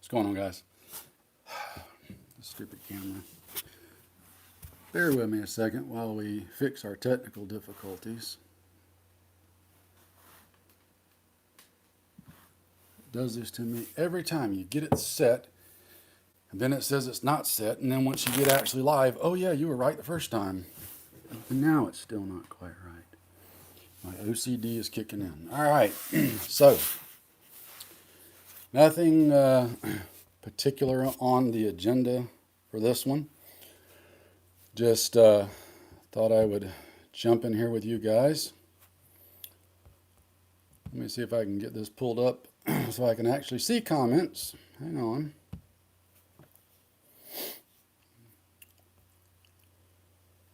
What's going on, guys? Stupid camera. Bear with me a second while we fix our technical difficulties. It does this to me every time. You get it set, and then it says it's not set, and then once you get actually live, oh yeah, you were right the first time. And now it's still not quite right. My OCD is kicking in. All right, so nothing particular on the agenda for this one. Just thought I would jump in here with you guys. Let me see if I can get this pulled up so I can actually see comments. Hang on.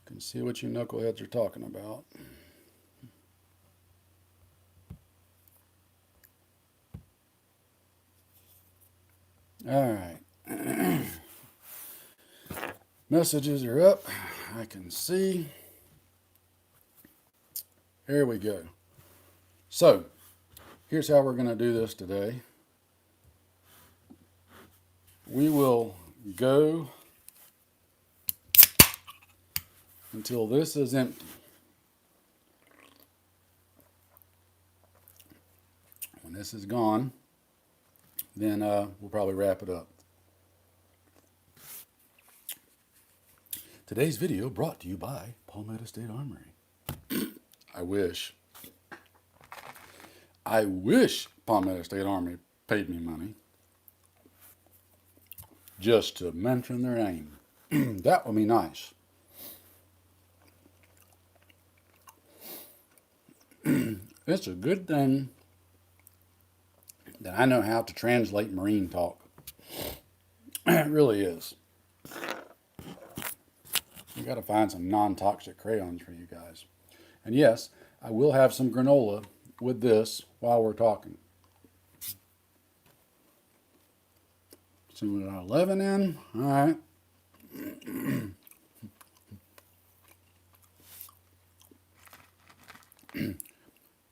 Can see what you knuckleheads are talking about. All right. Messages are up. I can see. Here we go. So, here's how we're going to do this today. We will go until this is empty. When this is gone, then we'll probably wrap it up. Today's video brought to you by Palmetto State Armory. I wish Palmetto State Armory paid me money just to mention their name. That would be nice. It's a good thing that I know how to translate Marine talk. It really is. I got to find some non-toxic crayons for you guys. And yes, I will have some granola with this while we're talking. So we got 11 in. All right.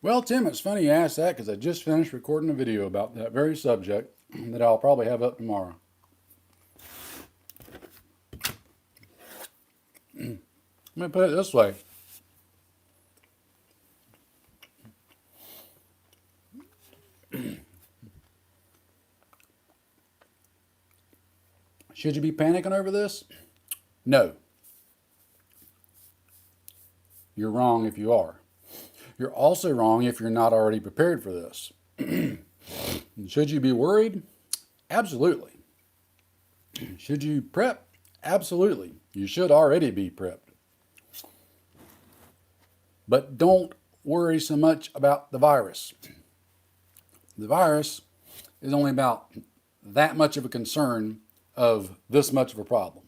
Well, Tim, it's funny you asked that because I just finished recording a video about that very subject that I'll probably have up tomorrow. Let me put it this way. Should you be panicking over this? No. You're wrong if you are. You're also wrong if you're not already prepared for this. Should you be worried? Absolutely. Should you prep? Absolutely. You should already be prepped. But don't worry so much about the virus. The virus is only about that much of a concern of this much of a problem.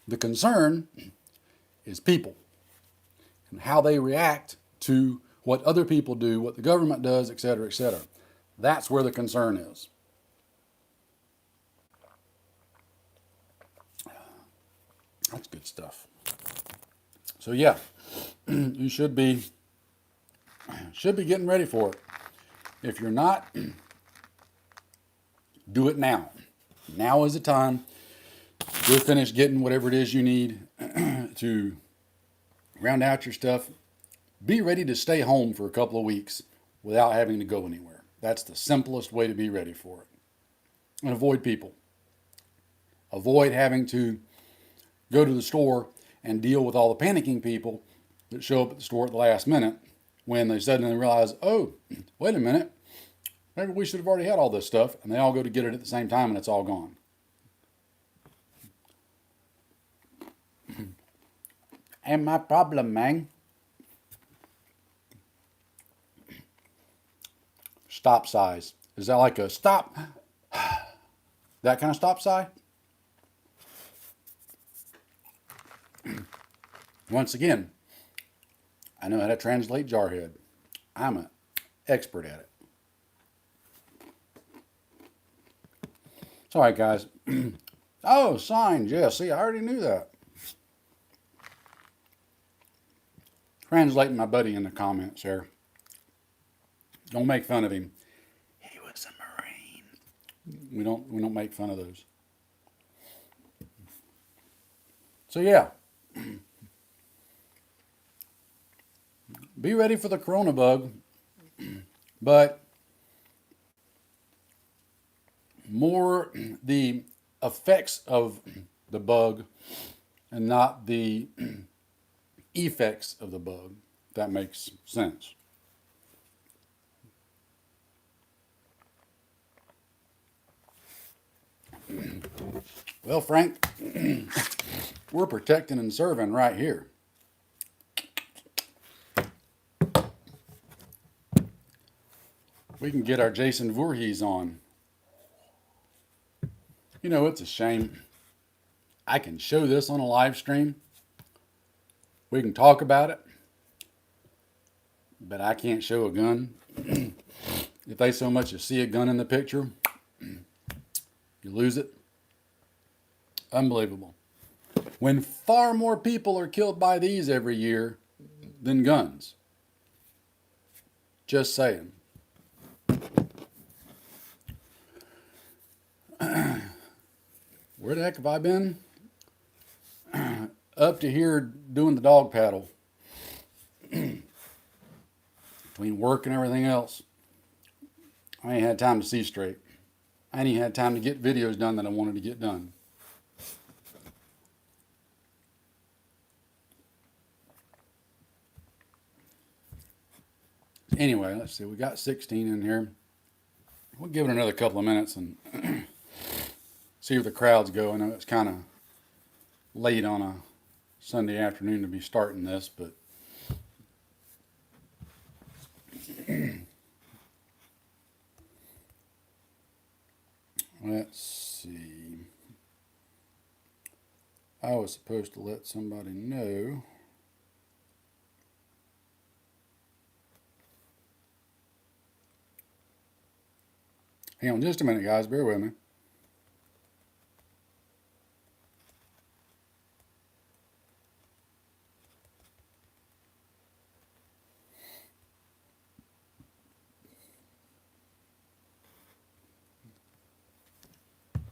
The concern is people and how they react to what other people do, what the government does, et cetera, et cetera. That's where the concern is. That's good stuff. So yeah, you should be getting ready for it. If you're not, do it now. Now is the time. Go finish getting whatever it is you need to round out your stuff. Be ready to stay home for a couple of weeks without having to go anywhere. That's the simplest way to be ready for it. And avoid people. Avoid having to go to the store and deal with all the panicking people that show up at the store at the last minute when they suddenly realize, oh, wait a minute, maybe we should have already had all this stuff, and they all go to get it at the same time and it's all gone. And my problem, man. Stop size. Is that like a stop? That kind of stop sigh? Once again, I know how to translate jarhead. I'm an expert at it. It's all right, guys. Oh, signs. Yeah, see, I already knew that. Translating my buddy in the comments here. Don't make fun of him. He was a Marine. We don't make fun of those. So yeah, be ready for the corona bug, but more the effects of the bug and not the effects of the bug. If that makes sense. Well, Frank, we're protecting and serving right here. We can get our Jason Voorhees on. You know, it's a shame. I can show this on a live stream. We can talk about it. But I can't show a gun. If they so much as see a gun in the picture, you lose it. Unbelievable. When far more people are killed by these every year than guns. Just saying. Where the heck have I been? Up to here doing the dog paddle. Between work and everything else, I ain't had time to see straight. I ain't even had time to get videos done that I wanted to get done. Anyway, let's see. We got 16 in here. We'll give it another couple of minutes and see where the crowds go. I know it's kind of late on a Sunday afternoon to be starting this, but let's see. I was supposed to let somebody know. Hang on just a minute, guys. Bear with me.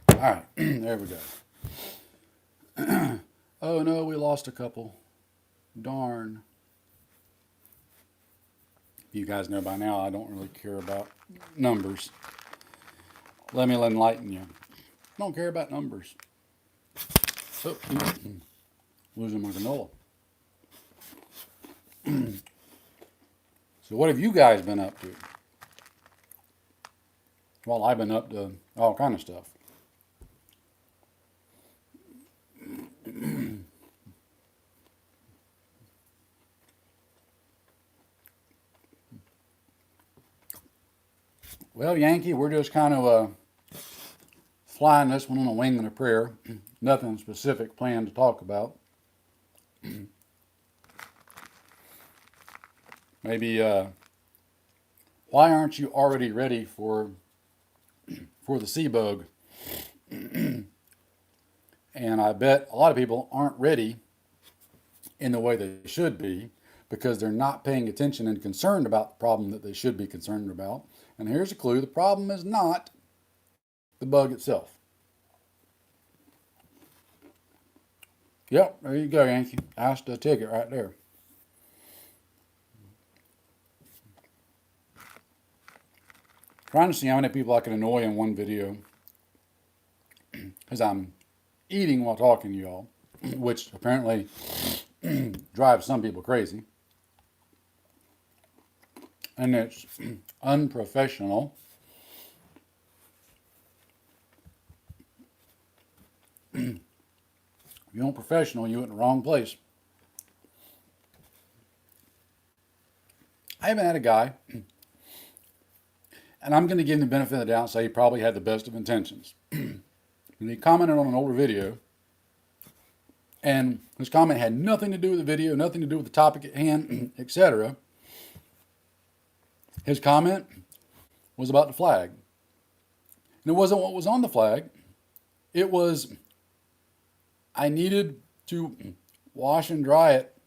All right, there we go. Oh no, we lost a couple. Darn. You guys know by now I don't really care about numbers. Let me enlighten you. I don't care about numbers. So, losing my canola. So what have you guys been up to? Well, I've been up to all kind of stuff. Well, Yankee, we're just kind of flying this one on a wing and a prayer. Nothing specific planned to talk about. Maybe why aren't you already ready for the sea bug? And I bet a lot of people aren't ready in the way they should be because they're not paying attention and concerned about the problem that they should be concerned about. And here's a clue. The problem is not the bug itself. Yep, there you go, Yankee. Asked a ticket right there. Trying to see how many people I can annoy in one video as I'm eating while talking to y'all, which apparently drives some people crazy. And it's unprofessional. If you aren't professional, you're in the wrong place. I haven't had a guy, and I'm going to give him the benefit of the doubt and say he probably had the best of intentions. When he commented on an older video, and his comment had nothing to do with the video, nothing to do with the topic at hand, etc. His comment was about the flag. And it wasn't what was on the flag. It was, I needed to wash and dry it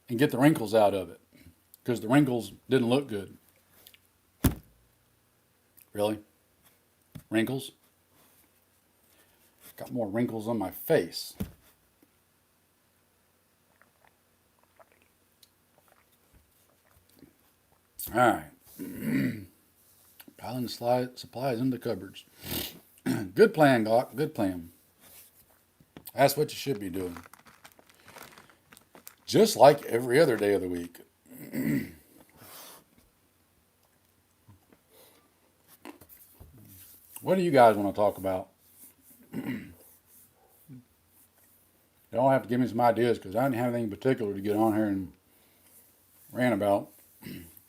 and get the wrinkles out of it because the wrinkles didn't look good. Really? Wrinkles? Got more wrinkles on my face. All right. Piling supplies into cupboards. Good plan, Glock. Good plan. That's what you should be doing. Just like every other day of the week. What do you guys want to talk about? Y'all have to give me some ideas because I didn't have anything particular to get on here and rant about.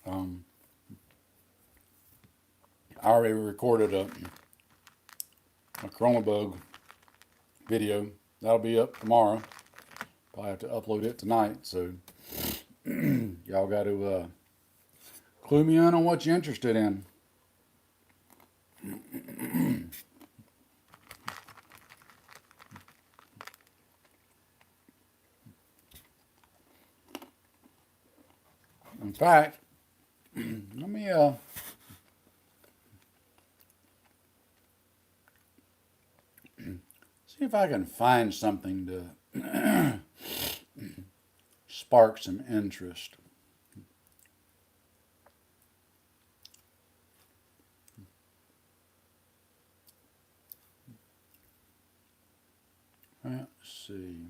I already recorded a Corona bug video. That'll be up tomorrow. Probably have to upload it tonight. So y'all got to clue me in on what you're interested in. In fact, let me see if I can find something to spark some interest. Let's see.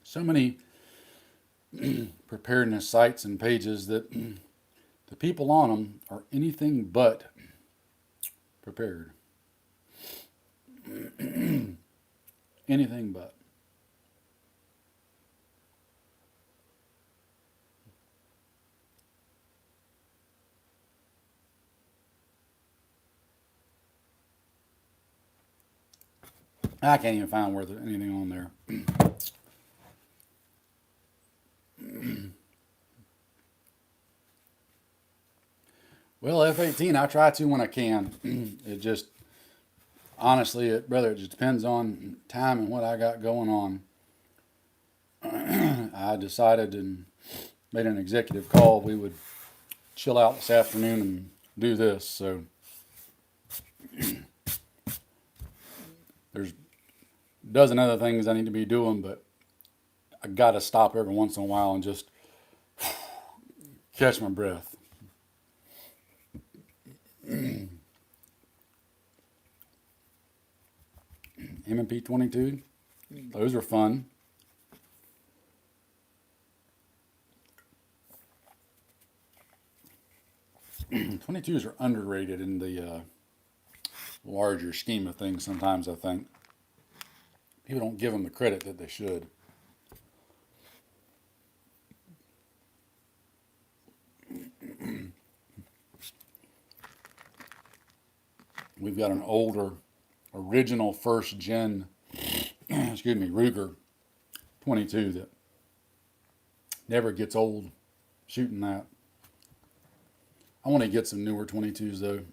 So many preparedness sites and pages that the people on them are anything but prepared. Anything but. I can't even find where there's anything on there. Well, F-18, I try to when I can. It just, honestly, brother, it just depends on time and what I got going on. I decided and made an executive call. We would chill out this afternoon and do this. So there's a dozen other things I need to be doing, but I got to stop every once in a while and just catch my breath. M&P 22, those are fun. .22s are underrated in the larger scheme of things sometimes, I think. People don't give them the credit that they should. We've got an older, original first gen, Ruger 22 that never gets old shooting that. I want to get some newer 22s though.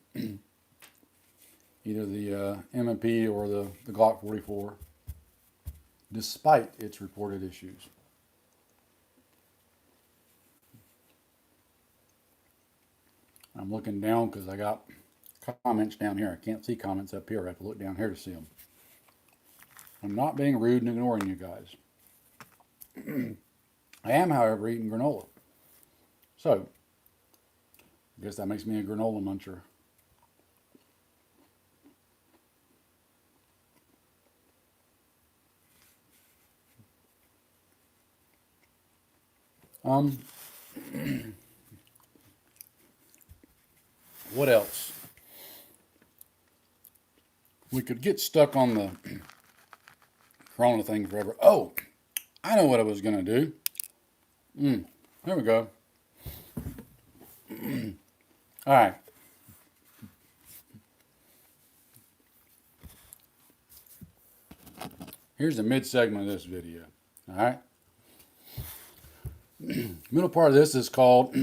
Either the M&P or the Glock 44, despite its reported issues. I'm looking down because I got comments down here. I can't see comments up here. I have to look down here to see them. I'm not being rude and ignoring you guys. I am, however, eating granola. So, I guess that makes me a granola muncher. What else? We could get stuck on the Corona thing forever. Oh, I know what I was going to do. There we go. All right. Here's the mid-segment of this video. All right. Middle part of this is called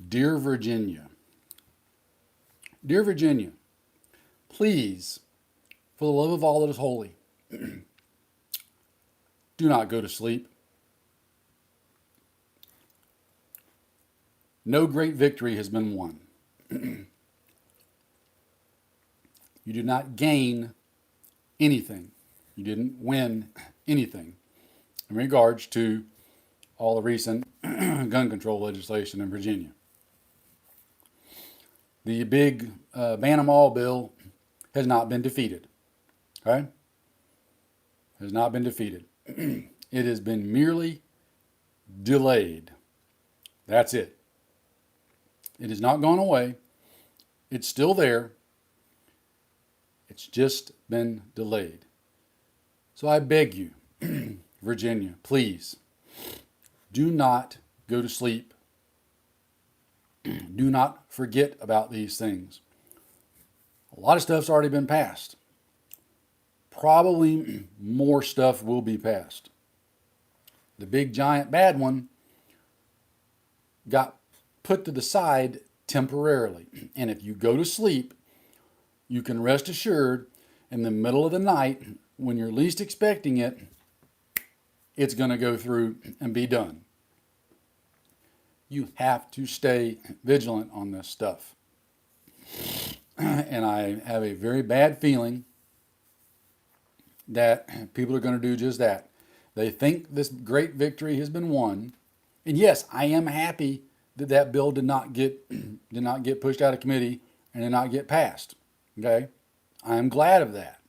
Dear Virginia. Dear Virginia, please, for the love of all that is holy, do not go to sleep. No great victory has been won. You did not gain anything. You didn't win anything in regards to all the recent gun control legislation in Virginia. The big ban 'em all bill has not been defeated. Okay? Has not been defeated. It has been merely delayed. That's it. It has not gone away. It's still there. It's just been delayed. So I beg you, Virginia, please, do not go to sleep. Do not forget about these things. A lot of stuff's already been passed. Probably more stuff will be passed. The big giant bad one got put to the side temporarily. And if you go to sleep, you can rest assured in the middle of the night, when you're least expecting it, it's going to go through and be done. You have to stay vigilant on this stuff. And I have a very bad feeling that people are going to do just that. They think this great victory has been won. And yes, I am happy that that bill did not get pushed out of committee and did not get passed. Okay? I am glad of that.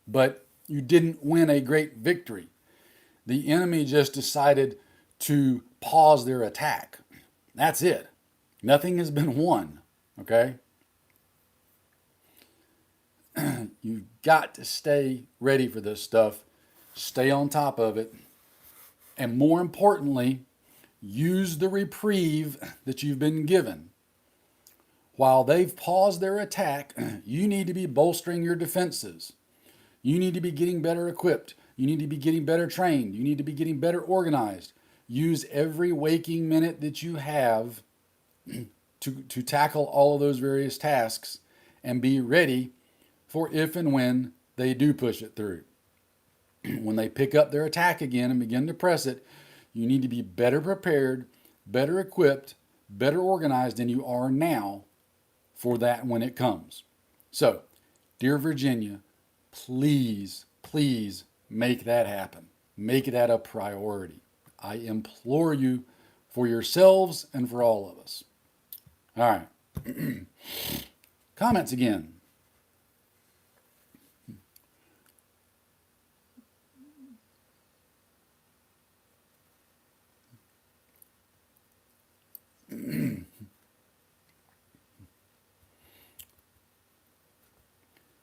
But you didn't win a great victory. The enemy just decided to pause their attack. That's it. Nothing has been won. Okay? You've got to stay ready for this stuff. Stay on top of it. And more importantly, use the reprieve that you've been given. While they've paused their attack, you need to be bolstering your defenses. You need to be getting better equipped. You need to be getting better trained. You need to be getting better organized. Use every waking minute that you have to tackle all of those various tasks and be ready for if and when they do push it through. When they pick up their attack again and begin to press it, you need to be better prepared, better equipped, better organized than you are now for that when it comes. So, dear Virginia, please, please make that happen. Make that a priority. I implore you for yourselves and for all of us. All right. Comments again.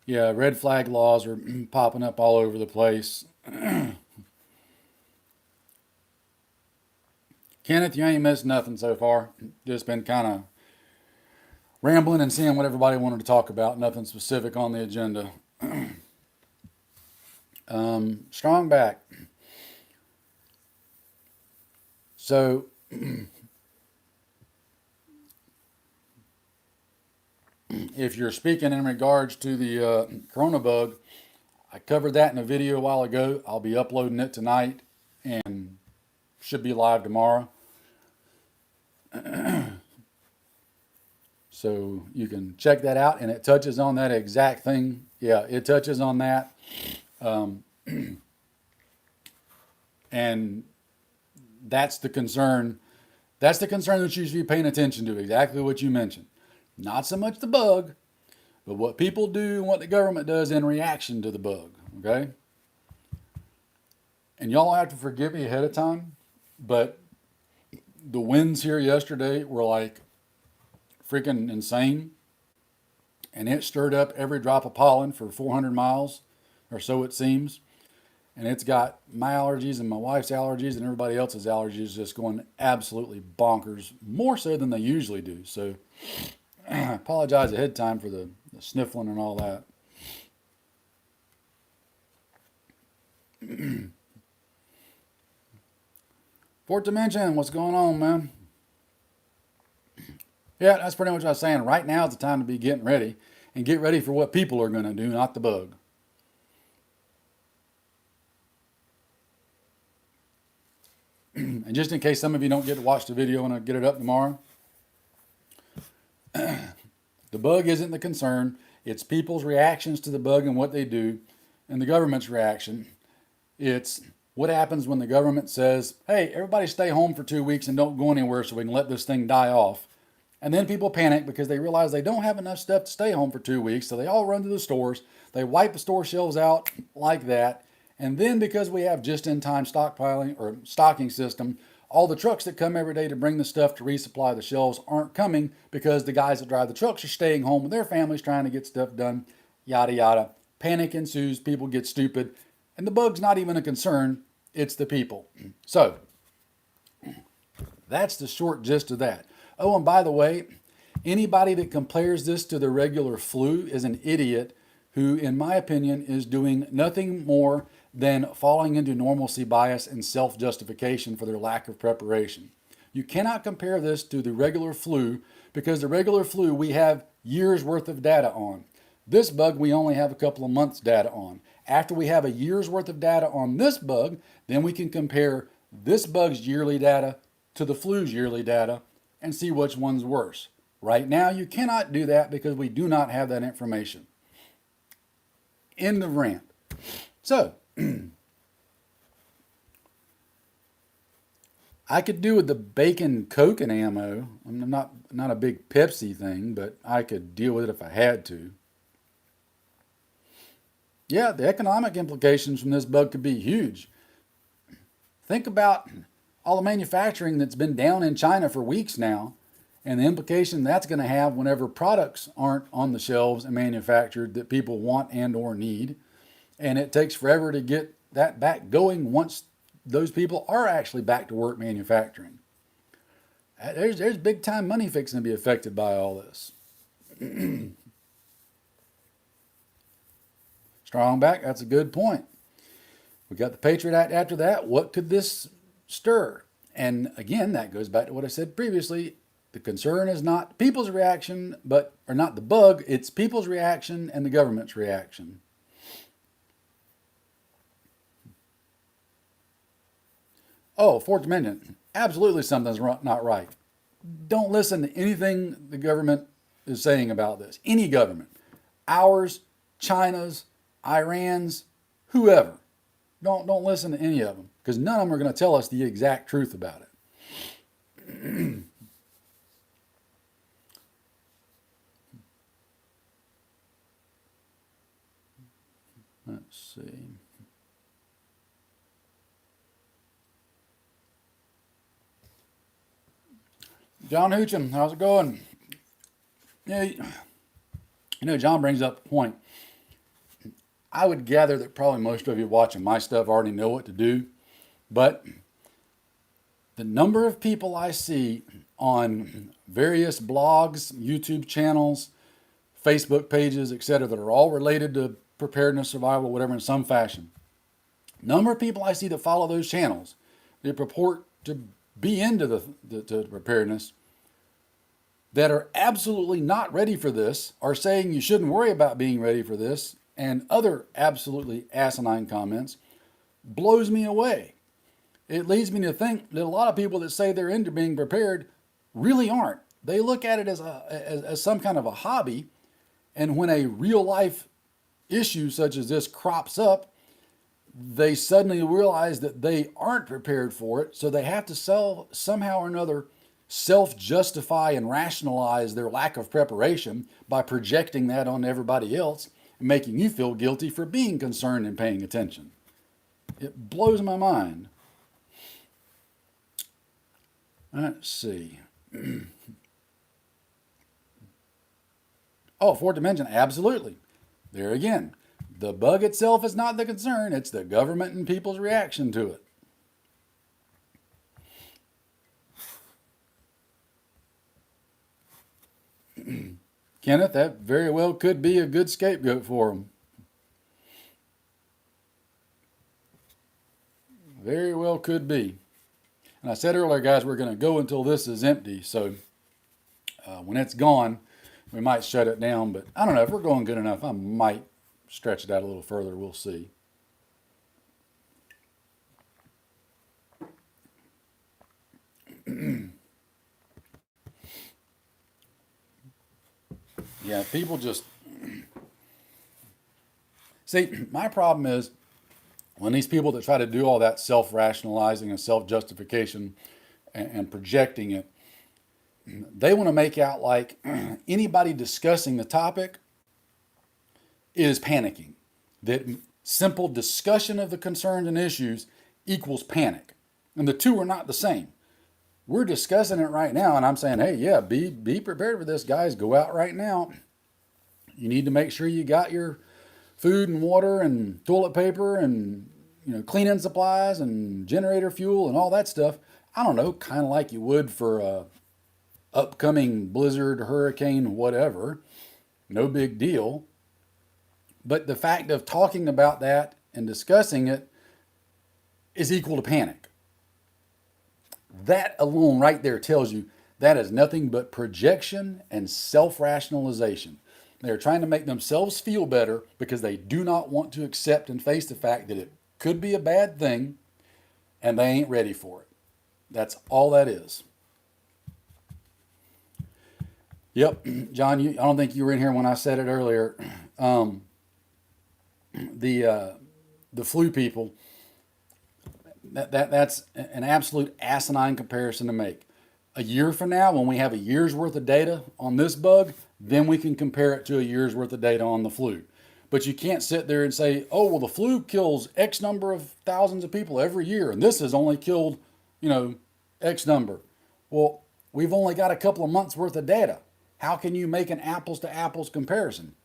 Yeah, red flag laws are popping up all over the place. Kenneth, you ain't missed nothing so far. Just been kind of rambling and seeing what everybody wanted to talk about. Nothing specific on the agenda. Strong back. So, if you're speaking in regards to the corona bug, I covered that in a video a while ago. I'll be uploading it tonight and should be live tomorrow. So you can check that out, and it touches on that exact thing. Yeah, it touches on that. And that's the concern. That's the concern that you should be paying attention to, exactly what you mentioned. Not so much the bug, but what people do and what the government does in reaction to the bug, okay? And y'all have to forgive me ahead of time, but the winds here yesterday were like freaking insane. And it stirred up every drop of pollen for 400 miles, or so it seems. And it's got my allergies and my wife's allergies and everybody else's allergies just going absolutely bonkers, more so than they usually do. So I apologize ahead of time for the sniffling and all that. Fourth Dimension, what's going on, man? Yeah, that's pretty much what I was saying. Right now is the time to be getting ready and get ready for what people are going to do, not the bug. And just in case some of you don't get to watch the video when I get it up tomorrow, the bug isn't the concern. It's people's reactions to the bug and what they do, and the government's reaction. It's what happens when the government says, hey, everybody stay home for 2 weeks and don't go anywhere so we can let this thing die off. And then people panic because they realize they don't have enough stuff to stay home for 2 weeks. So they all run to the stores. They wipe the store shelves out like that. And then because we have just-in-time stockpiling or stocking system, all the trucks that come every day to bring the stuff to resupply the shelves aren't coming because the guys that drive the trucks are staying home with their families trying to get stuff done, yada, yada. Panic ensues. People get stupid. And the bug's not even a concern. It's the people. So that's the short gist of that. Oh, and by the way, anybody that compares this to the regular flu is an idiot who, in my opinion, is doing nothing more than falling into normalcy bias and self-justification for their lack of preparation. You cannot compare this to the regular flu because the regular flu we have years worth of data on. This bug we only have a couple of months data on. After we have a year's worth of data on this bug, then we can compare this bug's yearly data to the flu's yearly data and see which one's worse. Right now, you cannot do that because we do not have that information. End of rant. So, I could do with the bacon Coke and ammo. I'm not a big Pepsi thing, but I could deal with it if I had to. Yeah, the economic implications from this bug could be huge. Think about all the manufacturing that's been down in China for weeks now, and the implication that's going to have whenever products aren't on the shelves and manufactured that people want and or need. And it takes forever to get that back going once those people are actually back to work manufacturing. There's big time money fixing to be affected by all this. Strong back, that's a good point. We got the Patriot Act after that. What could this stir? And again, that goes back to what I said previously. The concern is not people's reaction, or not the bug, it's people's reaction and the government's reaction. Oh, Fourth Amendment. Absolutely something's not right. Don't listen to anything the government is saying about this. Any government. Ours, China's, Iran's, whoever. Don't listen to any of them because none of them are going to tell us the exact truth about it. Let's see. John Hoocham, how's it going? Yeah, John brings up a point. I would gather that probably most of you watching my stuff already know what to do, but the number of people I see on various blogs, YouTube channels, Facebook pages, etc., that are all related to preparedness, survival, whatever, in some fashion. Number of people I see that follow those channels, they purport to be into the preparedness, that are absolutely not ready for this, are saying you shouldn't worry about being ready for this, and other absolutely asinine comments, blows me away. It leads me to think that a lot of people that say they're into being prepared really aren't. They look at it as some kind of a hobby, and when a real life issue such as this crops up, they suddenly realize that they aren't prepared for it, so they have to somehow or another self-justify and rationalize their lack of preparation by projecting that on everybody else and making you feel guilty for being concerned and paying attention. It blows my mind. Let's see. Oh, Fourth Dimension, absolutely. There again, the bug itself is not the concern, it's the government and people's reaction to it. Kenneth, that very well could be a good scapegoat for them. Very well could be. And I said earlier, guys, we're going to go until this is empty. So when it's gone, we might shut it down. But I don't know. If we're going good enough, I might stretch it out a little further. We'll see. Yeah, people just See, my problem is when these people that try to do all that self-rationalizing and self-justification and projecting it, they want to make out like anybody discussing the topic is panicking. That simple discussion of the concerns and issues equals panic. And the two are not the same. We're discussing it right now, and I'm saying, hey, yeah, be prepared for this, guys. Go out right now. You need to make sure you got your food and water and toilet paper and cleaning supplies and generator fuel and all that stuff. I don't know, kind of like you would for a upcoming blizzard, hurricane, whatever. No big deal. But the fact of talking about that and discussing it is equal to panic. That alone right there tells you that is nothing but projection and self-rationalization. They're trying to make themselves feel better because they do not want to accept and face the fact that it could be a bad thing and they ain't ready for it. That's all that is. Yep, John, I don't think you were in here when I said it earlier. The flu people, that's an absolute asinine comparison to make. A year from now, when we have a year's worth of data on this bug, then we can compare it to a year's worth of data on the flu. But you can't sit there and say, oh, well, the flu kills X number of thousands of people every year, and this has only killed, X number. Well, we've only got a couple of months worth of data. How can you make an apples to apples comparison?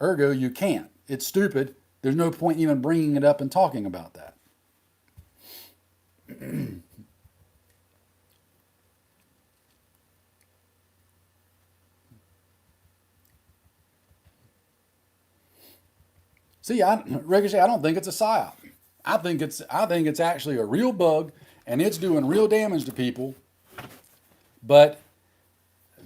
Ergo, you can't. It's stupid. There's no point even bringing it up and talking about that. See, Ricochet, I don't think it's a psyop. I think it's actually a real bug, and it's doing real damage to people. But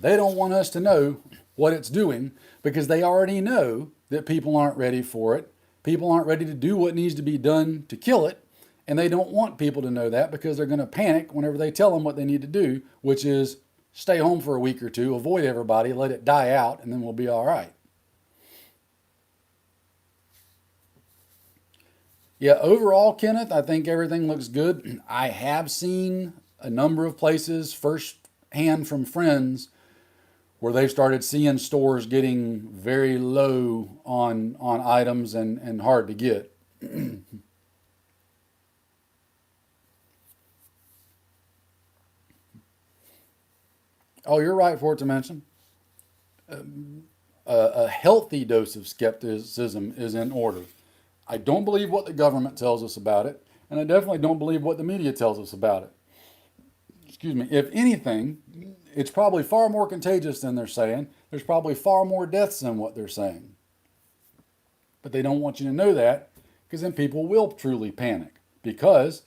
they don't want us to know what it's doing because they already know that people aren't ready for it. People aren't ready to do what needs to be done to kill it, and they don't want people to know that because they're going to panic whenever they tell them what they need to do, which is stay home for a week or two, avoid everybody, let it die out, and then we'll be all right. Yeah, overall, Kenneth, I think everything looks good. I have seen a number of places firsthand from friends where they've started seeing stores getting very low on items and hard to get. Oh, you're right for it to mention. A healthy dose of skepticism is in order. I don't believe what the government tells us about it, and I definitely don't believe what the media tells us about it. Excuse me. If anything, it's probably far more contagious than they're saying. There's probably far more deaths than what they're saying. But they don't want you to know that because then people will truly panic. Because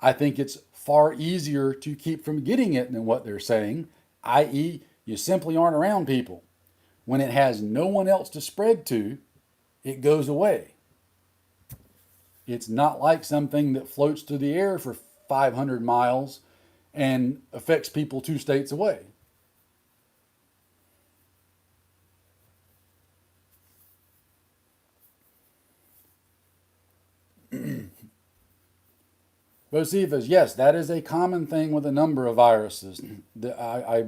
I think it's far easier to keep from getting it than what they're saying, i.e., you simply aren't around people. When it has no one else to spread to, it goes away. It's not like something that floats through the air for 500 miles and affects people 2 states away. Bocephus, yes, that is a common thing with a number of viruses. I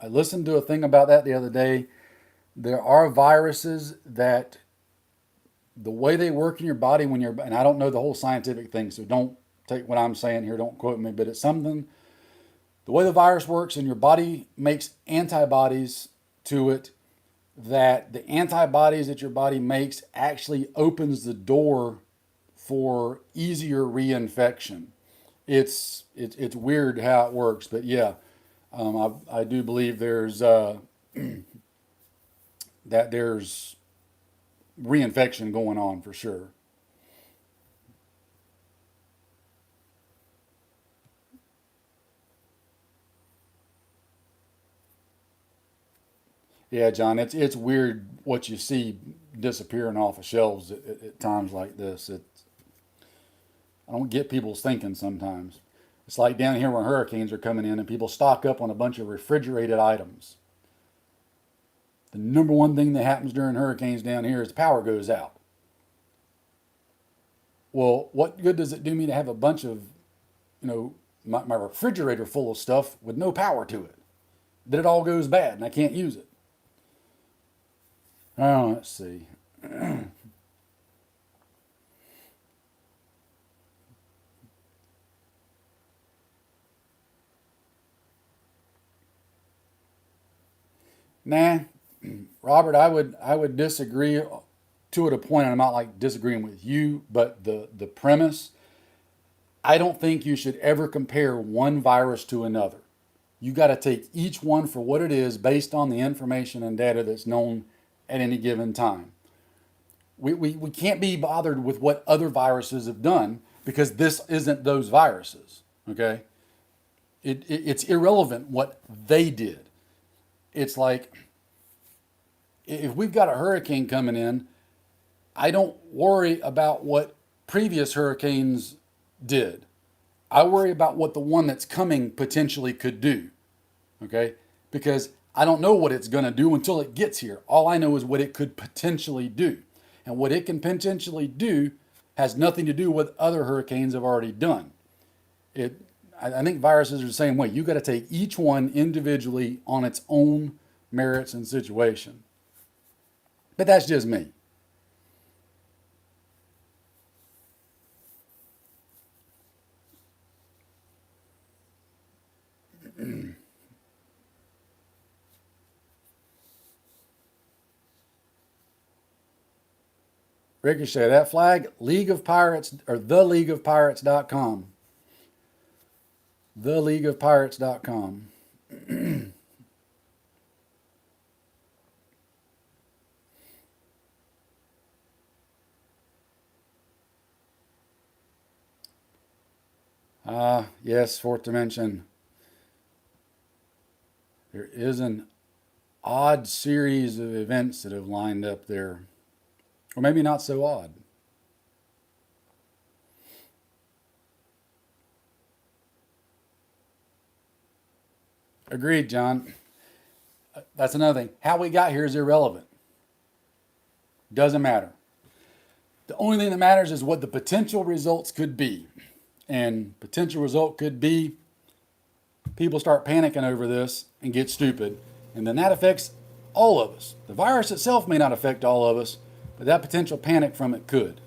listened to a thing about that the other day. There are viruses that the way they work in your body when you're, and I don't know the whole scientific thing, so don't take what I'm saying here, don't quote me, but it's something, the way the virus works and your body makes antibodies to it, that the antibodies that your body makes actually opens the door for easier reinfection. It's weird how it works, but yeah, I do believe there's reinfection going on for sure. Yeah, John, it's weird what you see disappearing off of shelves at times like this. I don't get people's thinking sometimes. It's like down here when hurricanes are coming in and people stock up on a bunch of refrigerated items. The number one thing that happens during hurricanes down here is the power goes out. Well, what good does it do me to have a bunch of, my refrigerator full of stuff with no power to it? Then it all goes bad and I can't use it. Oh, let's see. Nah, Robert, I would disagree to a point. I'm not like disagreeing with you, but the premise, I don't think you should ever compare one virus to another. You got to take each one for what it is based on the information and data that's known at any given time. We can't be bothered with what other viruses have done because this isn't those viruses. Okay? It's irrelevant what they did. It's like if we've got a hurricane coming in, I don't worry about what previous hurricanes did. I worry about what the one that's coming potentially could do. Okay? Because I don't know what it's going to do until it gets here. All I know is what it could potentially do. And what it can potentially do has nothing to do with what other hurricanes have already done. It, I think viruses are the same way. You got to take each one individually on its own merits and situation. But that's just me. Ricochet, that flag, League of Pirates or theleagueofpirates.com. Theleagueofpirates.com. Yes, fourth dimension. There is an odd series of events that have lined up there. Or maybe not so odd. Agreed, John. That's another thing. How we got here is irrelevant. Doesn't matter. The only thing that matters is what the potential results could be. And potential result could be people start panicking over this and get stupid. And then that affects all of us. The virus itself may not affect all of us, but that potential panic from it could.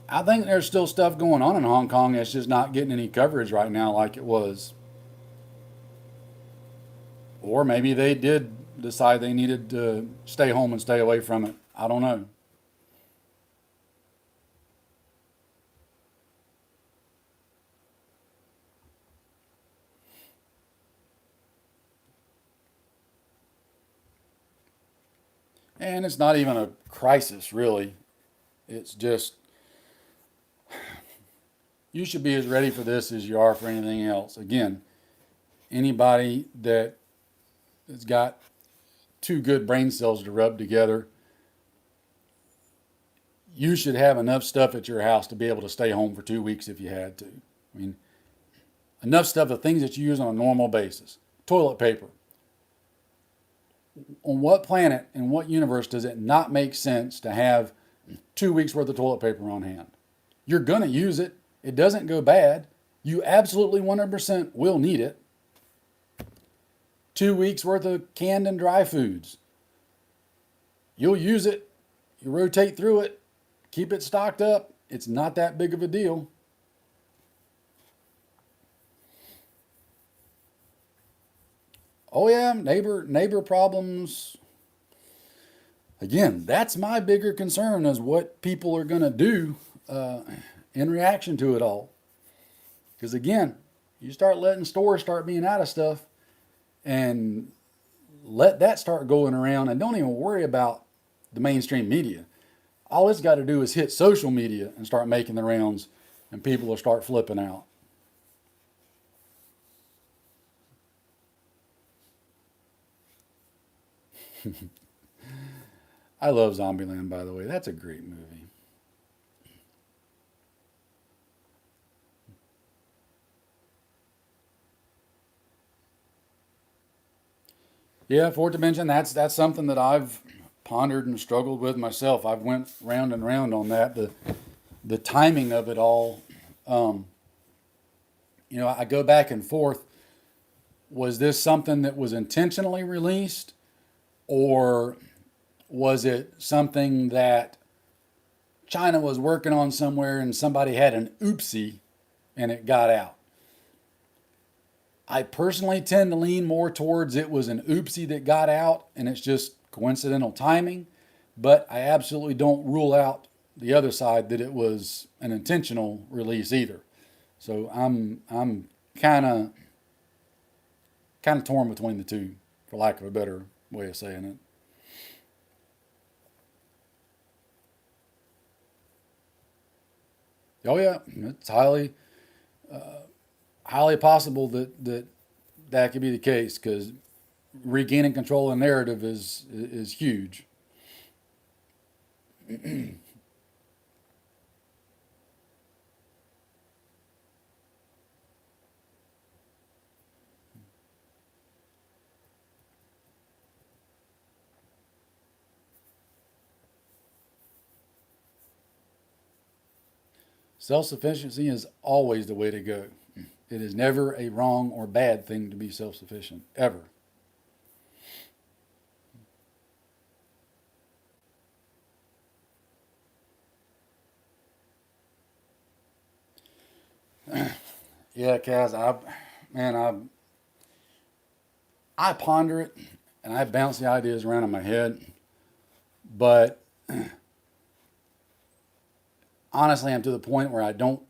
I think there's still stuff going on in Hong Kong that's just not getting any coverage right now like it was. Or maybe they did decide they needed to stay home and stay away from it. I don't know. And it's not even a crisis, really. It's just you should be as ready for this as you are for anything else. Again, anybody that has got two good brain cells to rub together, you should have enough stuff at your house to be able to stay home for 2 weeks if you had to. I mean, enough stuff, the things that you use on a normal basis. Toilet paper. On what planet, in what universe does it not make sense to have 2 weeks worth of toilet paper on hand? You're going to use it. It doesn't go bad. You absolutely 100% will need it. 2 weeks worth of canned and dry foods. You'll use it. You rotate through it. Keep it stocked up. It's not that big of a deal. Oh yeah, neighbor problems. Again, that's my bigger concern is what people are going to do in reaction to it all. Because again, you start letting stores start being out of stuff and let that start going around and don't even worry about the mainstream media. All it's got to do is hit social media and start making the rounds and people will start flipping out. I love Zombieland, by the way. That's a great movie. Yeah, fourth dimension. That's something that I've pondered and struggled with myself. I've went round and round on that. The timing of it all. Um, I go back and forth. Was this something that was intentionally released, or was it something that China was working on somewhere and somebody had an oopsie and it got out? I personally tend to lean more towards it was an oopsie that got out and it's just coincidental timing, but I absolutely don't rule out the other side that it was an intentional release either. So I'm kind of torn between the two, for lack of a better way of saying it. Oh yeah, it's highly possible that could be the case because regaining control of the narrative is huge. Self sufficiency is always the way to go. It is never a wrong or bad thing to be self sufficient, ever. Yeah, Kaz, man, I ponder it and I bounce the ideas around in my head, but honestly, I'm to the point where I don't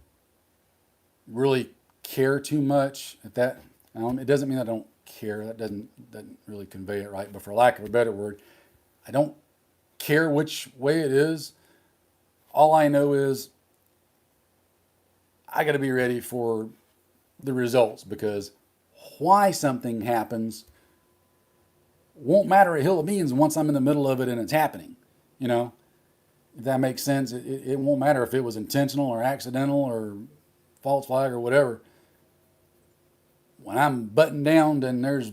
really care too much at that. It doesn't mean I don't care. That doesn't really convey it right. But for lack of a better word, I don't care which way it is. All I know is I got to be ready for the results because why something happens won't matter a hill of beans once I'm in the middle of it and it's happening. You know, if that makes sense, it won't matter if it was intentional or accidental or false flag or whatever. When I'm buttoned down and there's,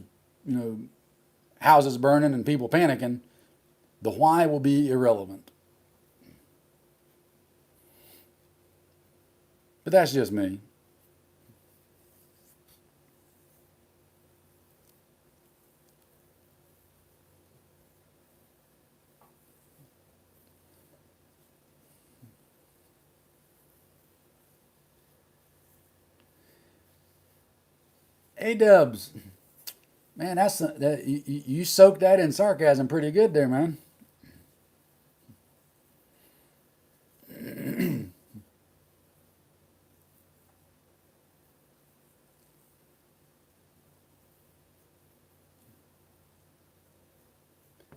houses burning and people panicking, the why will be irrelevant. But that's just me. Hey Dubs, man, you soaked that in sarcasm pretty good there, man.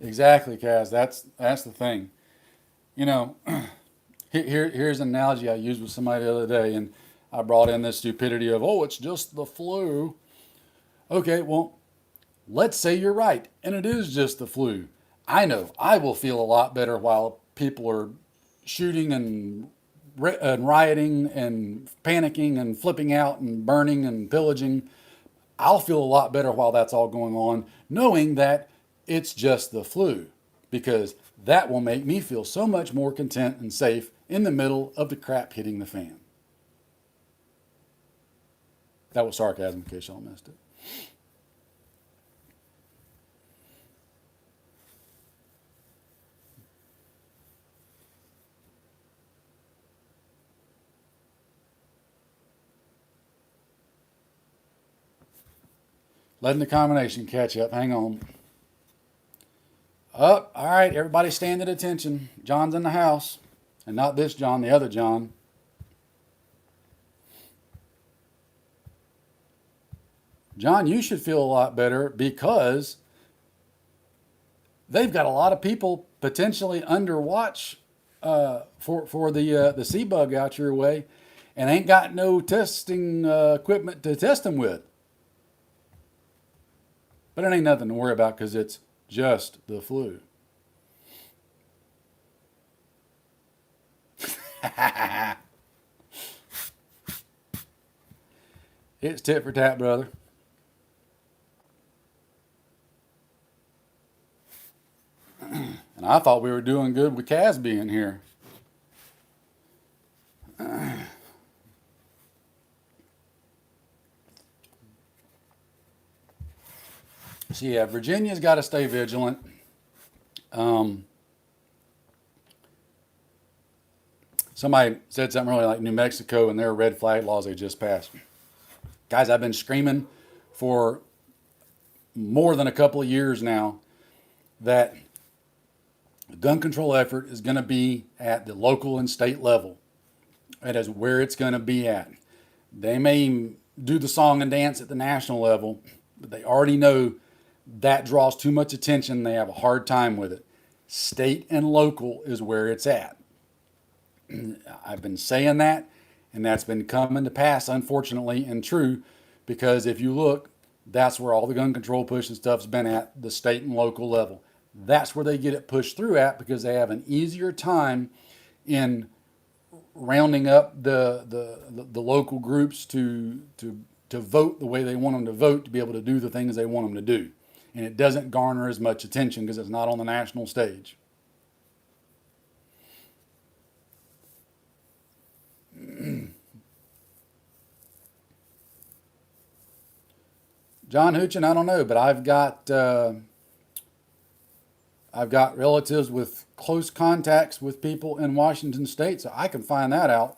Exactly, Kaz. That's the thing. You know, here's an analogy I used with somebody the other day, and I brought in this stupidity of, oh, it's just the flu. Okay, well, let's say you're right, and it is just the flu. I know I will feel a lot better while people are shooting and rioting and panicking and flipping out and burning and pillaging. I'll feel a lot better while that's all going on, knowing that it's just the flu, because that will make me feel so much more content and safe in the middle of the crap hitting the fan. That was sarcasm in case y'all missed it. Letting the combination catch up. Hang on. Up. All right, everybody stand at attention. John's in the house. And not this John, the other John. John, you should feel a lot better because they've got a lot of people potentially under watch for the sea bug out your way, and ain't got no testing equipment to test them with. But it ain't nothing to worry about because it's just the flu. It's tit for tat, brother. I thought we were doing good with Kaz being here. So yeah, Virginia's got to stay vigilant. Um, Somebody said something really like New Mexico and their red flag laws they just passed. Guys, I've been screaming for more than a couple of years now that the gun control effort is going to be at the local and state level. That is where it's going to be at. They may do the song and dance at the national level, but they already know that draws too much attention. They have a hard time with it. State and local is where it's at. I've been saying that, and that's been coming to pass, unfortunately, and true, because if you look, that's where all the gun control push and stuff's been at, the state and local level. That's where they get it pushed through at because they have an easier time in rounding up the local groups to vote the way they want them to vote to be able to do the things they want them to do. And it doesn't garner as much attention because it's not on the national stage. John Hoochin, I don't know, but I've got relatives with close contacts with people in Washington State, so I can find that out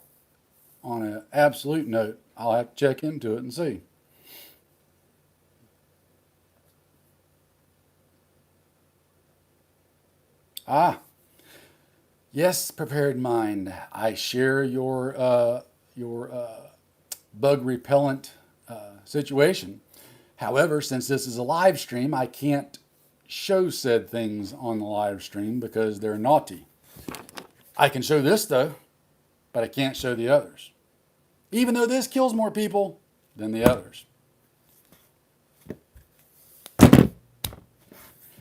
on an absolute note. I'll have to check into it and see. Ah, yes, prepared mind. I share your bug repellent situation. However, since this is a live stream, I can't show said things on the live stream because they're naughty. I can show this though, but I can't show the others. Even though this kills more people than the others.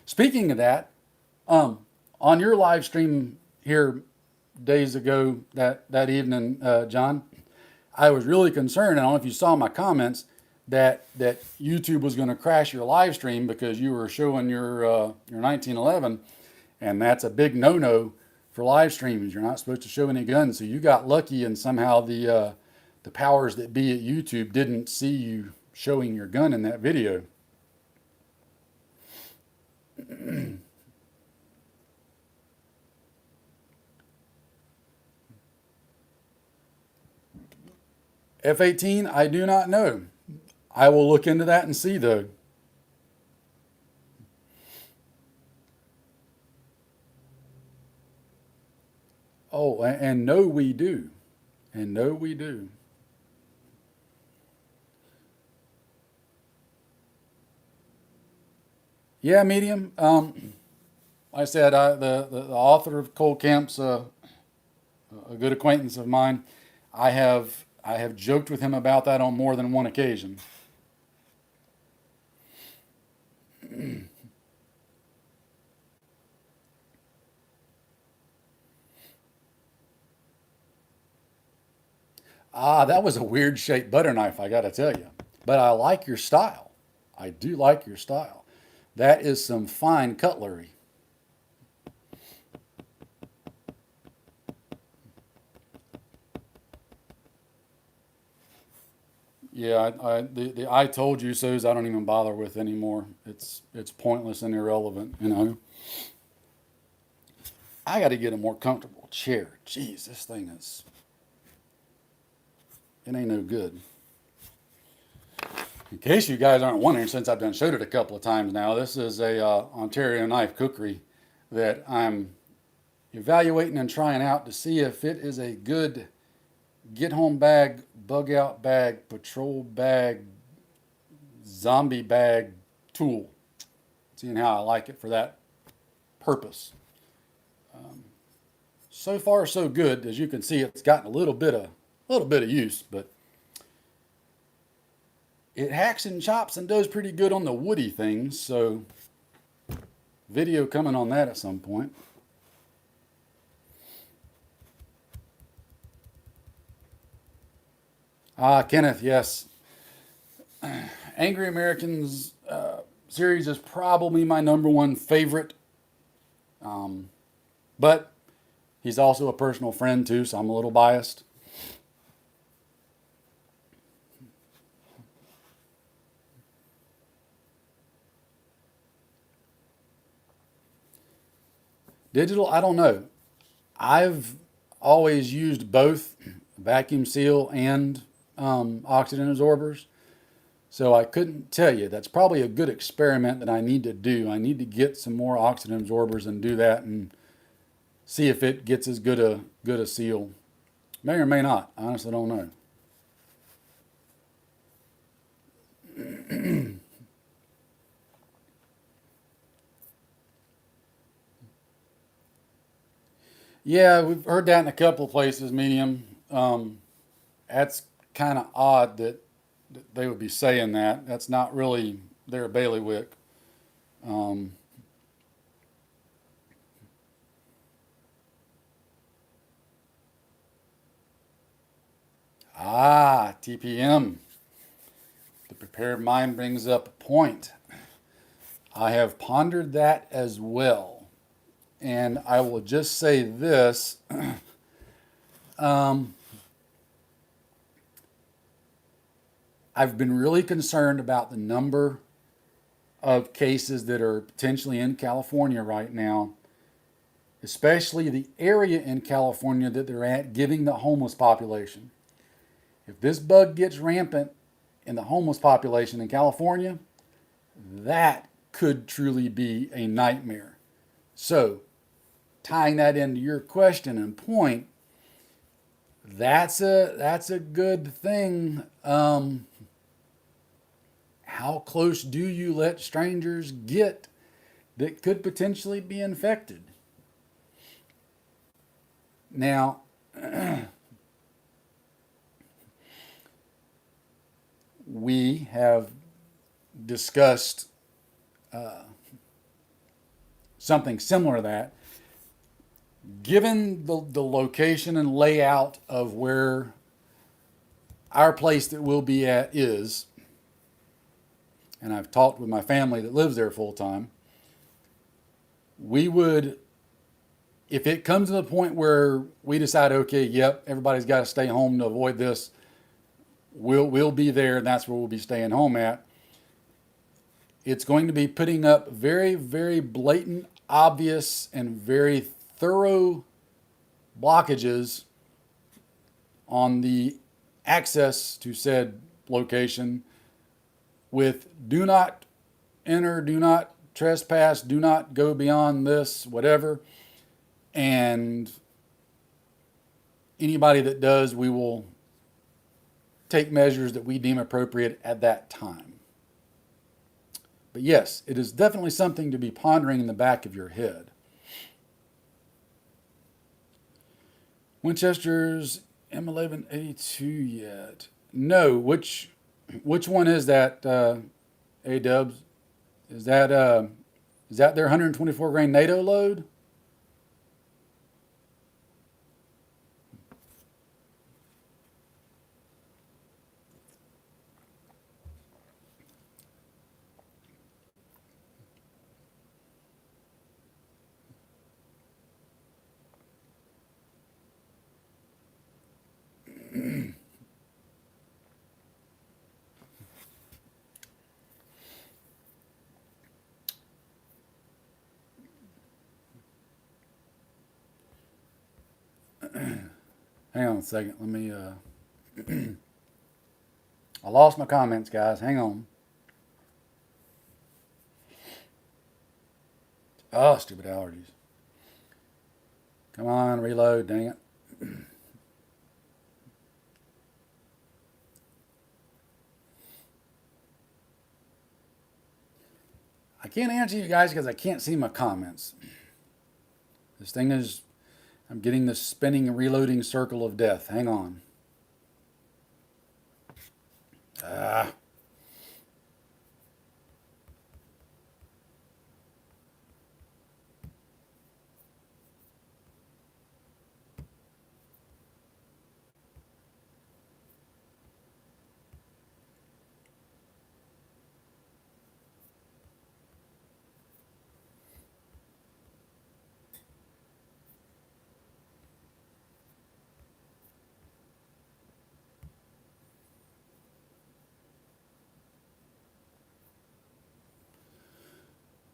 Speaking of that, on your live stream here days ago that evening, John, I was really concerned. I don't know if you saw my comments that YouTube was going to crash your live stream because you were showing your 1911, and that's a big no-no for live streams. You're not supposed to show any guns. So you got lucky, and somehow the powers that be at YouTube didn't see you showing your gun in that video. F-18, I do not know. I will look into that and see though. Oh, and no, we do. And no, we do. Yeah, medium. Like I said, the author of Cold Camp's a good acquaintance of mine. I have joked with him about that on more than one occasion. Ah, that was a weird shaped butter knife, I got to tell you. But I like your style. I do like your style. That is some fine cutlery. Yeah, the I told you so's I don't even bother with anymore. It's pointless and irrelevant, you know. I got to get a more comfortable chair. Jeez, this thing is it ain't no good. In case you guys aren't wondering, since I've done showed it a couple of times now, this is a Ontario knife cookery that I'm evaluating and trying out to see if it is a good get home bag, bug out bag, patrol bag, zombie bag tool. Seeing how I like it for that purpose. So far, so good. As you can see, it's gotten a little bit of use, but it hacks and chops and does pretty good on the woody things. So, video coming on that at some point. Ah, Kenneth, yes. Angry Americans series is probably my number one favorite. But he's also a personal friend too, so I'm a little biased. Digital, I don't know. I've always used both vacuum seal and oxygen absorbers. So I couldn't tell you. That's probably a good experiment that I need to do. I need to get some more oxygen absorbers and do that and see if it gets as good a seal. May or may not. I honestly don't know. Yeah, we've heard that in a couple of places, medium. That's kind of odd that they would be saying that. That's not really their bailiwick. Um, TPM. The prepared mind brings up a point. I have pondered that as well. And I will just say this. um, I've been really concerned about the number of cases that are potentially in California right now, especially the area in California that they're at, giving the homeless population. If this bug gets rampant in the homeless population in California, that could truly be a nightmare. So, tying that into your question and point, that's a good thing. How close do you let strangers get that could potentially be infected? Now, we have discussed something similar to that. Given the location and layout of where our place that we'll be at is, and I've talked with my family that lives there full time, we would, if it comes to the point where we decide, okay, yep, everybody's got to stay home to avoid this, we'll be there, and that's where we'll be staying home at. It's going to be putting up very, very blatant, obvious, and very thorough blockages on the access to said location with do not enter, do not trespass, do not go beyond this, whatever. And anybody that does, we will take measures that we deem appropriate at that time. But yes, it is definitely something to be pondering in the back of your head. Winchester's M1182 yet? No. Which one is that? A Dubs? Is that their 124 grain NATO load? Hang on a second. Let me. I lost my comments, guys. Hang on. Oh, stupid allergies. Come on, reload. Dang it. I can't answer you guys because I can't see my comments. This thing is. I'm getting this spinning, reloading circle of death. Hang on. Ah.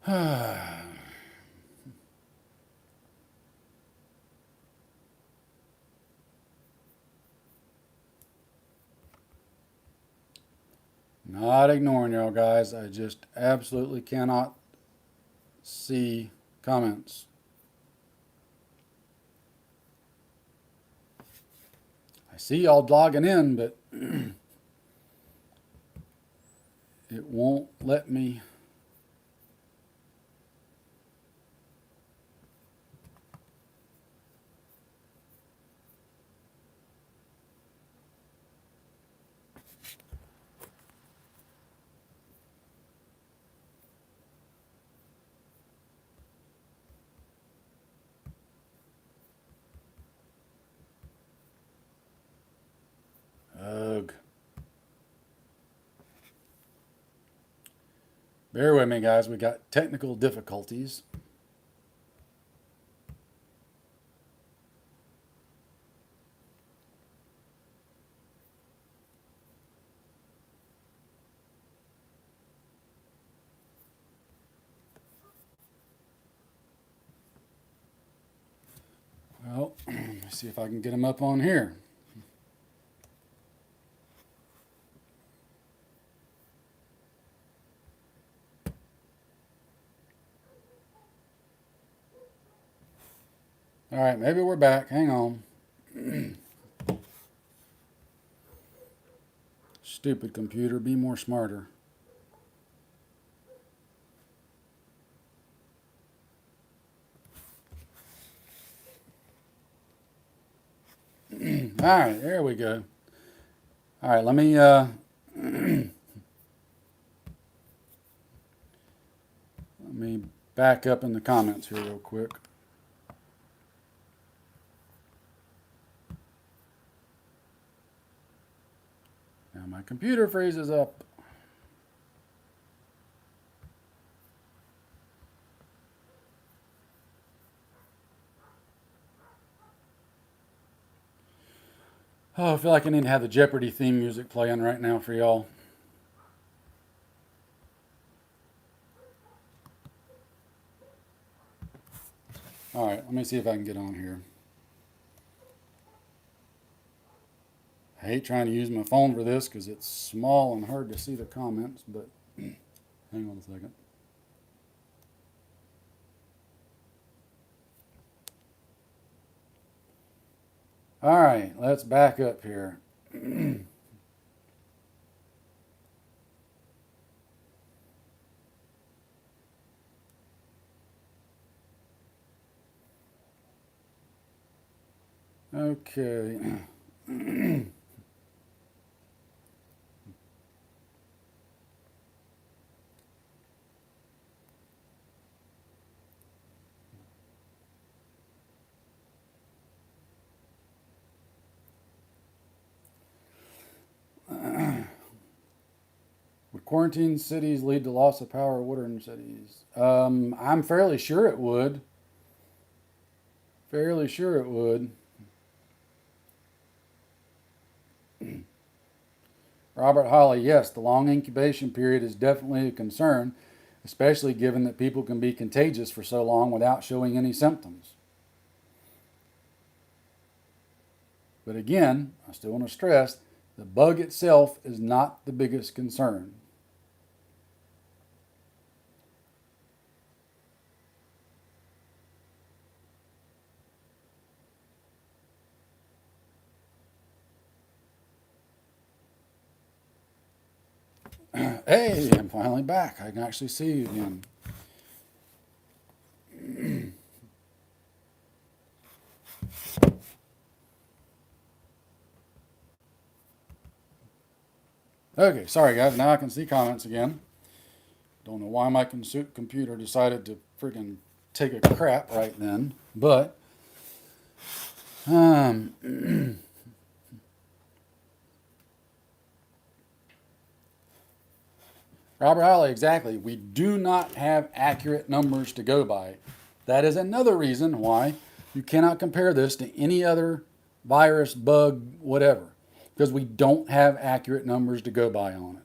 Not ignoring y'all, guys. I just absolutely cannot see comments. I see y'all logging in, but it won't let me. Ugh. Bear with me, guys. We got technical difficulties. Well, let's see if I can get them up on here. All right, maybe we're back. Hang on. Stupid computer, be more smarter. All right, there we go. All right, let me let me back up in the comments here real quick. Now my computer freezes up. Oh, I feel like I need to have the Jeopardy theme music playing right now for y'all. All right, let me see if I can get on here. I hate trying to use my phone for this because it's small and hard to see the comments, but hang on a second. All right, let's back up here. Okay. Would quarantine cities lead to loss of power, water in cities? I'm fairly sure it would. Fairly sure it would. Robert Holly, yes, the long incubation period is definitely a concern, especially given that people can be contagious for so long without showing any symptoms. But again, I still want to stress the bug itself is not the biggest concern. Hey, I'm finally back. I can actually see you again. Okay, sorry guys, now I can see comments again. Don't know why my computer decided to freaking take a crap right then, but Robert Holly, exactly. We do not have accurate numbers to go by. That is another reason why you cannot compare this to any other virus, bug, whatever, because we don't have accurate numbers to go by on it.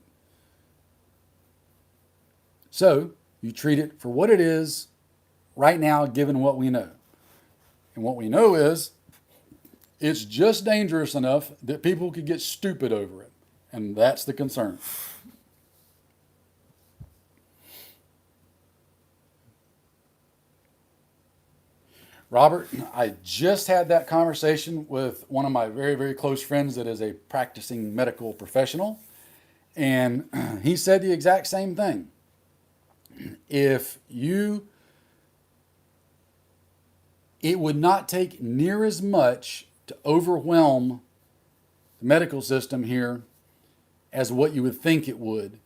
So You treat it for what it is right now, given what we know. And what we know is it's just dangerous enough that people could get stupid over it. And that's the concern. Robert, I just had that conversation with one of my very, very close friends that is a practicing medical professional. And he said the exact same thing. If you, it would not take near as much to overwhelm the medical system here as what you would think it would.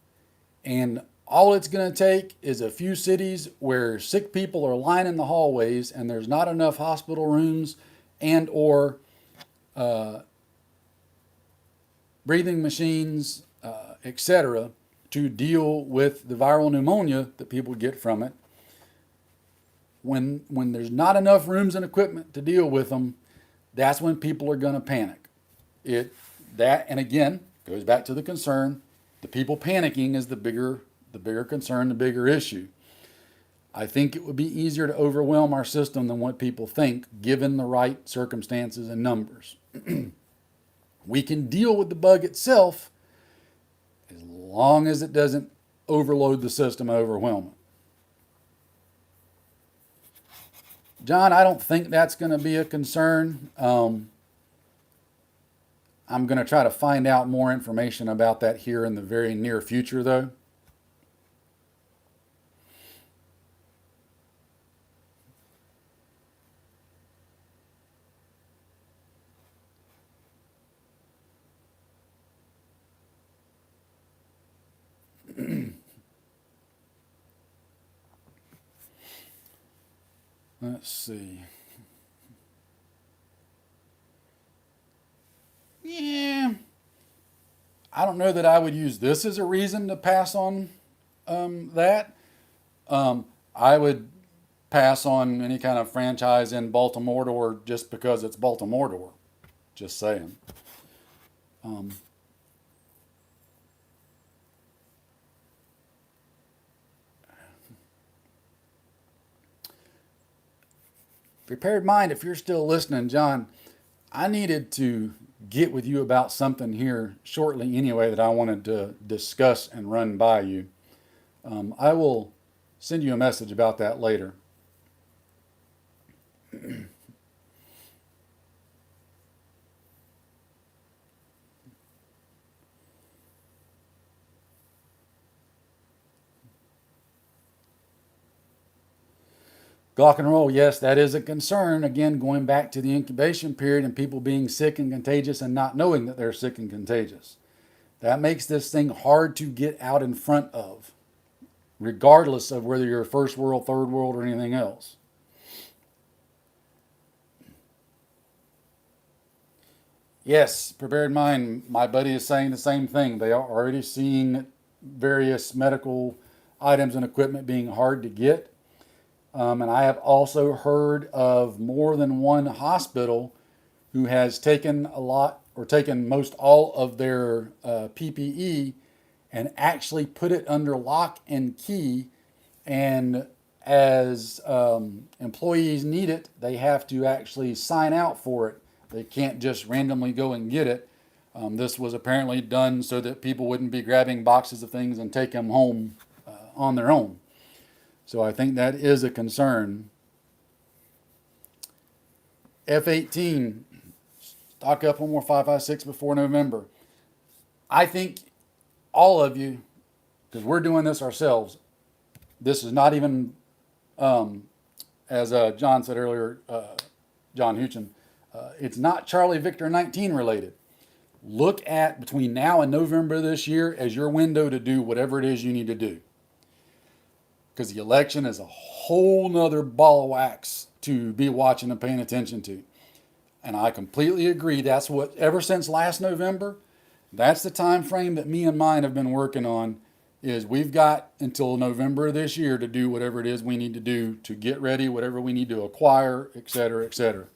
And all it's going to take is a few cities where sick people are lining the hallways and there's not enough hospital rooms and or breathing machines, etc., to deal with the viral pneumonia that people get from it. When there's not enough rooms and equipment to deal with them, that's when people are going to panic. And again, goes back to the concern. The people panicking is the bigger concern, the bigger issue. I think it would be easier to overwhelm our system than what people think, given the right circumstances and numbers. We can deal with the bug itself as long as it doesn't overload the system and overwhelm it. John, I don't think that's going to be a concern. I'm going to try to find out more information about that here in the very near future, though. Let's see. Yeah, I don't know that I would use this as a reason to pass on that. I would pass on any kind of franchise in Baltimore or just because it's Baltimore. Just saying. Um, Prepared mind, if you're still listening, John, I needed to get with you about something here shortly anyway that I wanted to discuss and run by you. I will send you a message about that later. Glock and roll, yes, that is a concern. Again, going back to the incubation period and people being sick and contagious and not knowing that they're sick and contagious. That makes this thing hard to get out in front of, regardless of whether you're first world, third world, or anything else. Yes, prepared mind. My buddy is saying the same thing. They are already seeing various medical items and equipment being hard to get. And I have also heard of more than one hospital who has taken a lot or taken most all of their PPE and actually put it under lock and key. And as employees need it, they have to actually sign out for it. They can't just randomly go and get it. This was apparently done so that people wouldn't be grabbing boxes of things and take them home on their own. So I think that is a concern. F-18, stock up on more 5.56 before November. I think all of you, because we're doing this ourselves, this is not even, as John said earlier, John Huchin, it's not Charlie Victor 19 related. Look at between now and November this year as your window to do whatever it is you need to do. Because the election is a whole nother ball of wax to be watching and paying attention to. And I completely agree. That's what, ever since last November, that's the time frame that me and mine have been working on, is we've got until November of this year to do whatever it is we need to do to get ready, whatever we need to acquire, et cetera, et cetera.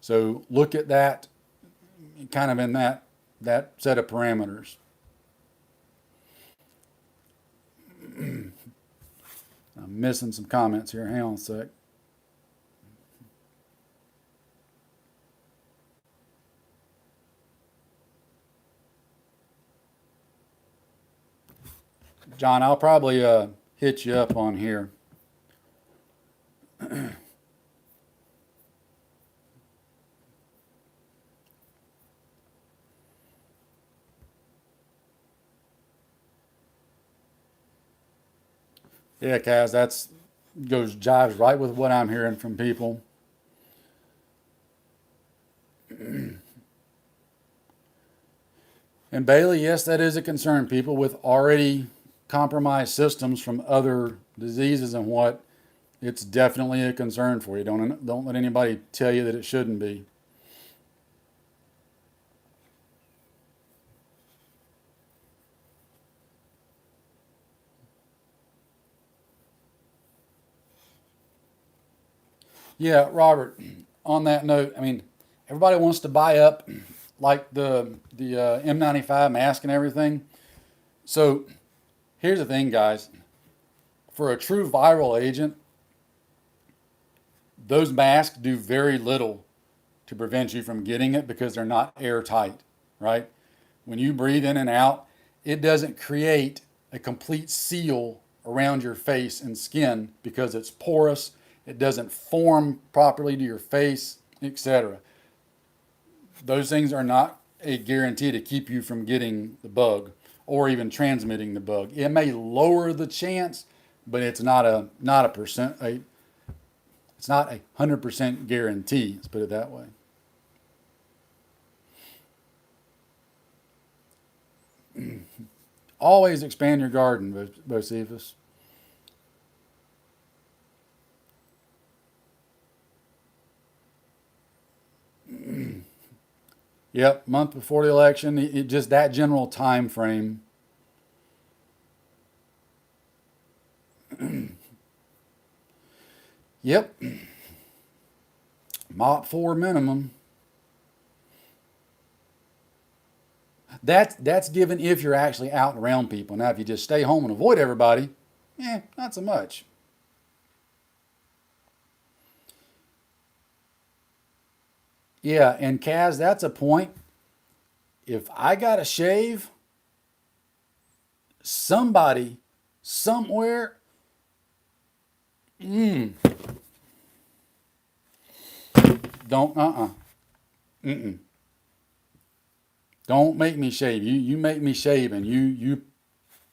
So look at that kind of in that set of parameters. I'm missing some comments here. Hang on a sec. John, I'll probably hit you up on here. Yeah, Kaz, that's goes jives right with what I'm hearing from people. And Bailey, yes, that is a concern. People with already compromised systems from other diseases and what, it's definitely a concern for you. Don't let anybody tell you that it shouldn't be. Yeah, Robert. On that note, I mean, everybody wants to buy up like the N95 mask and everything. So here's the thing, guys. For a true viral agent, those masks do very little to prevent you from getting it because they're not airtight, right? When you breathe in and out, it doesn't create a complete seal around your face and skin because it's porous, it doesn't form properly to your face, etc. Those things are not a guarantee to keep you from getting the bug or even transmitting the bug. It may lower the chance, but it's not a percent it's not 100% guarantee. Let's put it that way. Always expand your garden, Bocephus. Yep, month before the election, just that general time frame. Yep, mop 4 minimum. That's given if you're actually out and around people. Now, if you just stay home and avoid everybody, not so much. Yeah, and Kaz, that's a point. If I got to shave, somebody somewhere, don't mm-mm. Don't make me shave. You make me shave, and you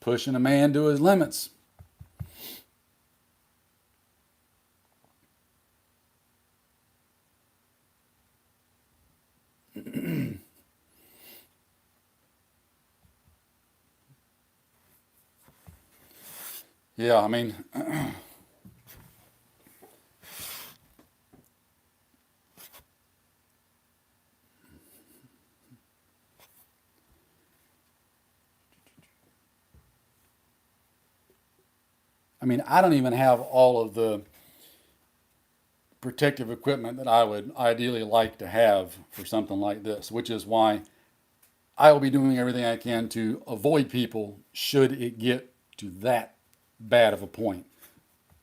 pushing a man to his limits. Yeah, I don't even have all of the protective equipment that I would ideally like to have for something like this, which is why I will be doing everything I can to avoid people should it get to that bad of a point.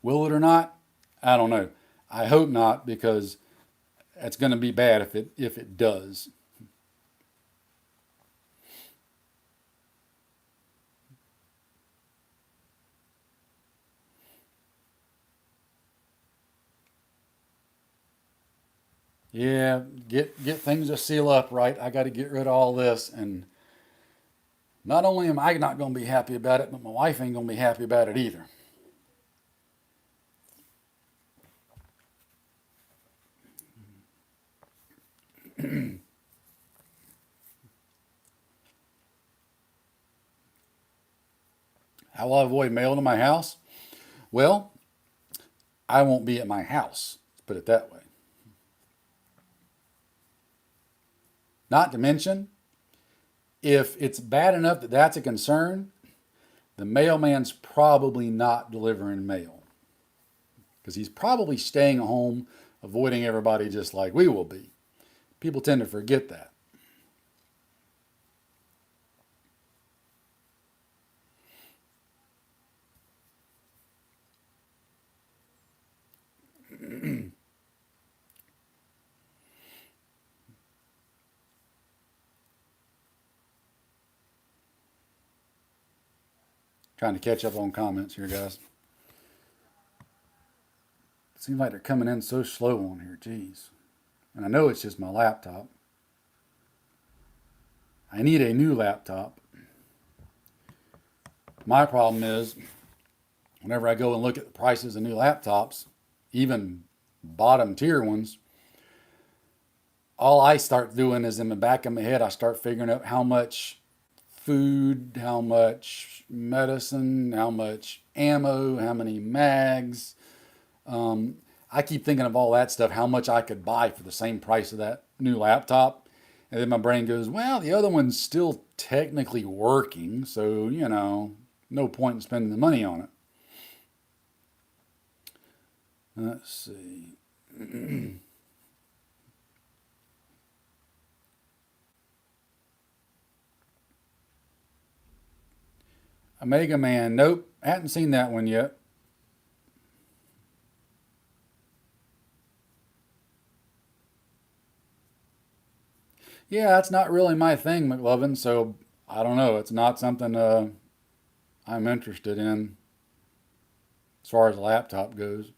Will it or not? I don't know. I hope not because it's going to be bad if it does. Yeah, get things to seal up right. I got to get rid of all this, and not only am I not going to be happy about it, but my wife ain't going to be happy about it either. How will I avoid mail to my house? Well, I won't be at my house. Let's put it that way. Not to mention, if it's bad enough that that's a concern, the mailman's probably not delivering mail because he's probably staying home, avoiding everybody just like we will be. People tend to forget that. Trying to catch up on comments here, guys. Seems like they're coming in so slow on here. Jeez. And I know it's just my laptop. I need a new laptop. My problem is, whenever I go and look at the prices of new laptops, even bottom tier ones, all I start doing is in the back of my head, I start figuring out how much food, how much medicine, how much ammo, how many mags. I keep thinking of all that stuff, how much I could buy for the same price of that new laptop. And then my brain goes, well, the other one's still technically working, so, no point in spending the money on it. Let's see. Omega Man, nope, hadn't seen that one yet. Yeah, that's not really my thing, McLovin, so I don't know. It's not something I'm interested in as far as a laptop goes.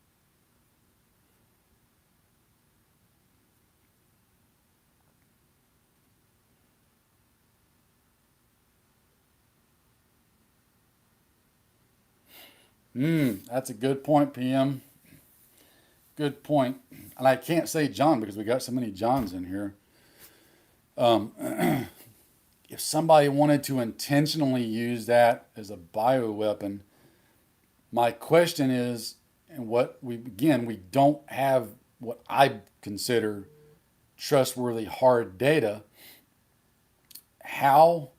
That's a good point, PM. Good point. And I can't say John because we got so many Johns in here. Um, if somebody wanted to intentionally use that as a bioweapon, my question is, and what we don't have what I consider trustworthy hard data. How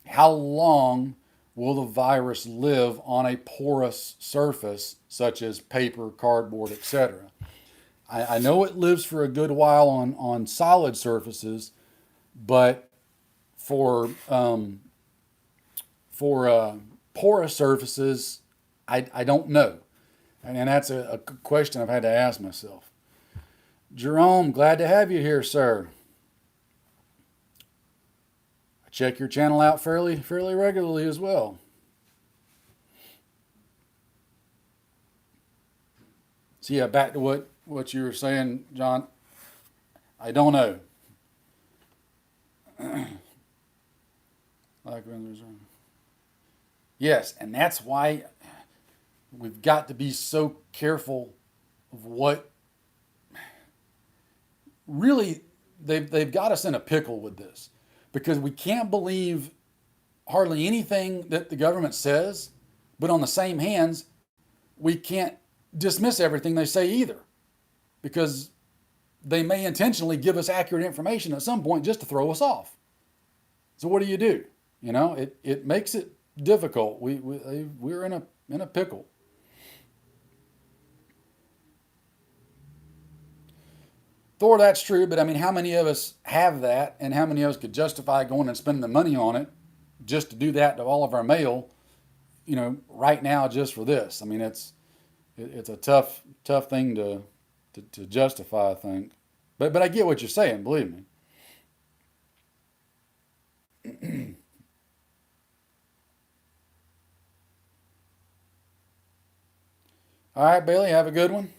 how long will the virus live on a porous surface such as paper, cardboard, etc.? I know it lives for a good while on solid surfaces, but for for porous surfaces, I don't know. And that's a question I've had to ask myself. Jerome, glad to have you here, sir. I check your channel out fairly regularly as well. So yeah, back to what you were saying, John. I don't know. Like yes, and that's why we've got to be so careful of what really they've got us in a pickle with this because we can't believe hardly anything that the government says, but on the same hands, we can't dismiss everything they say either because they may intentionally give us accurate information at some point just to throw us off. So what do you do? It makes it difficult. We're in a pickle. Thor, that's true, but I mean, how many of us have that, and how many of us could justify going and spending the money on it just to do that to all of our mail? Right now, just for this. I mean, it's a tough thing to justify, I think. But I get what you're saying. Believe me. All right, Bailey, have a good one.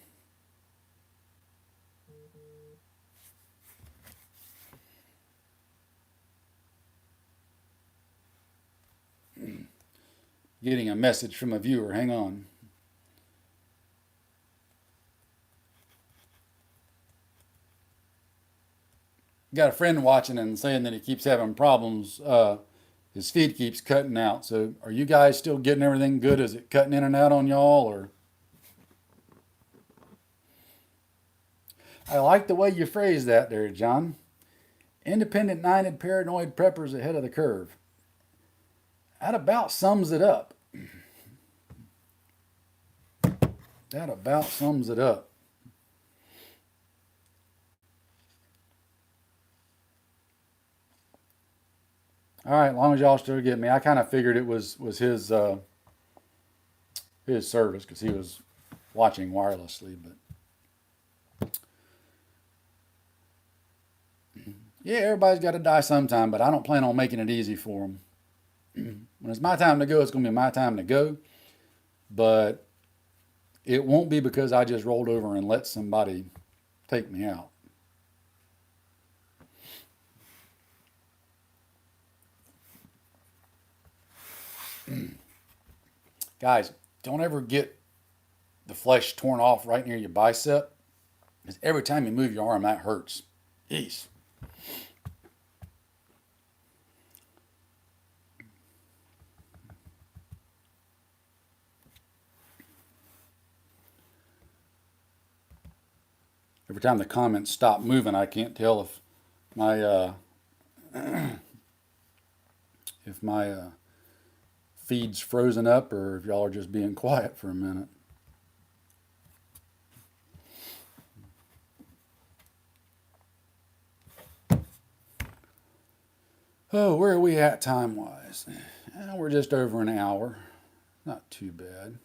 Getting a message from a viewer. Hang on. Got a friend watching and saying that he keeps having problems. His feed keeps cutting out. So, are you guys still getting everything good? Is it cutting in and out on y'all, or? I like the way you phrase that there, John. Independent minded paranoid preppers ahead of the curve. That about sums it up. That about sums it up. All right, as long as y'all still get me, I kind of figured it was his service because he was watching wirelessly. But yeah, everybody's got to die sometime, but I don't plan on making it easy for them. When it's my time to go, it's going to be my time to go. But it won't be because I just rolled over and let somebody take me out. Guys, don't ever get the flesh torn off right near your bicep, because every time you move your arm, that hurts. Jeez. Every time the comments stop moving, I can't tell if my feed's frozen up or if y'all are just being quiet for a minute. Oh, where are we at time wise? We're just over an hour. Not too bad.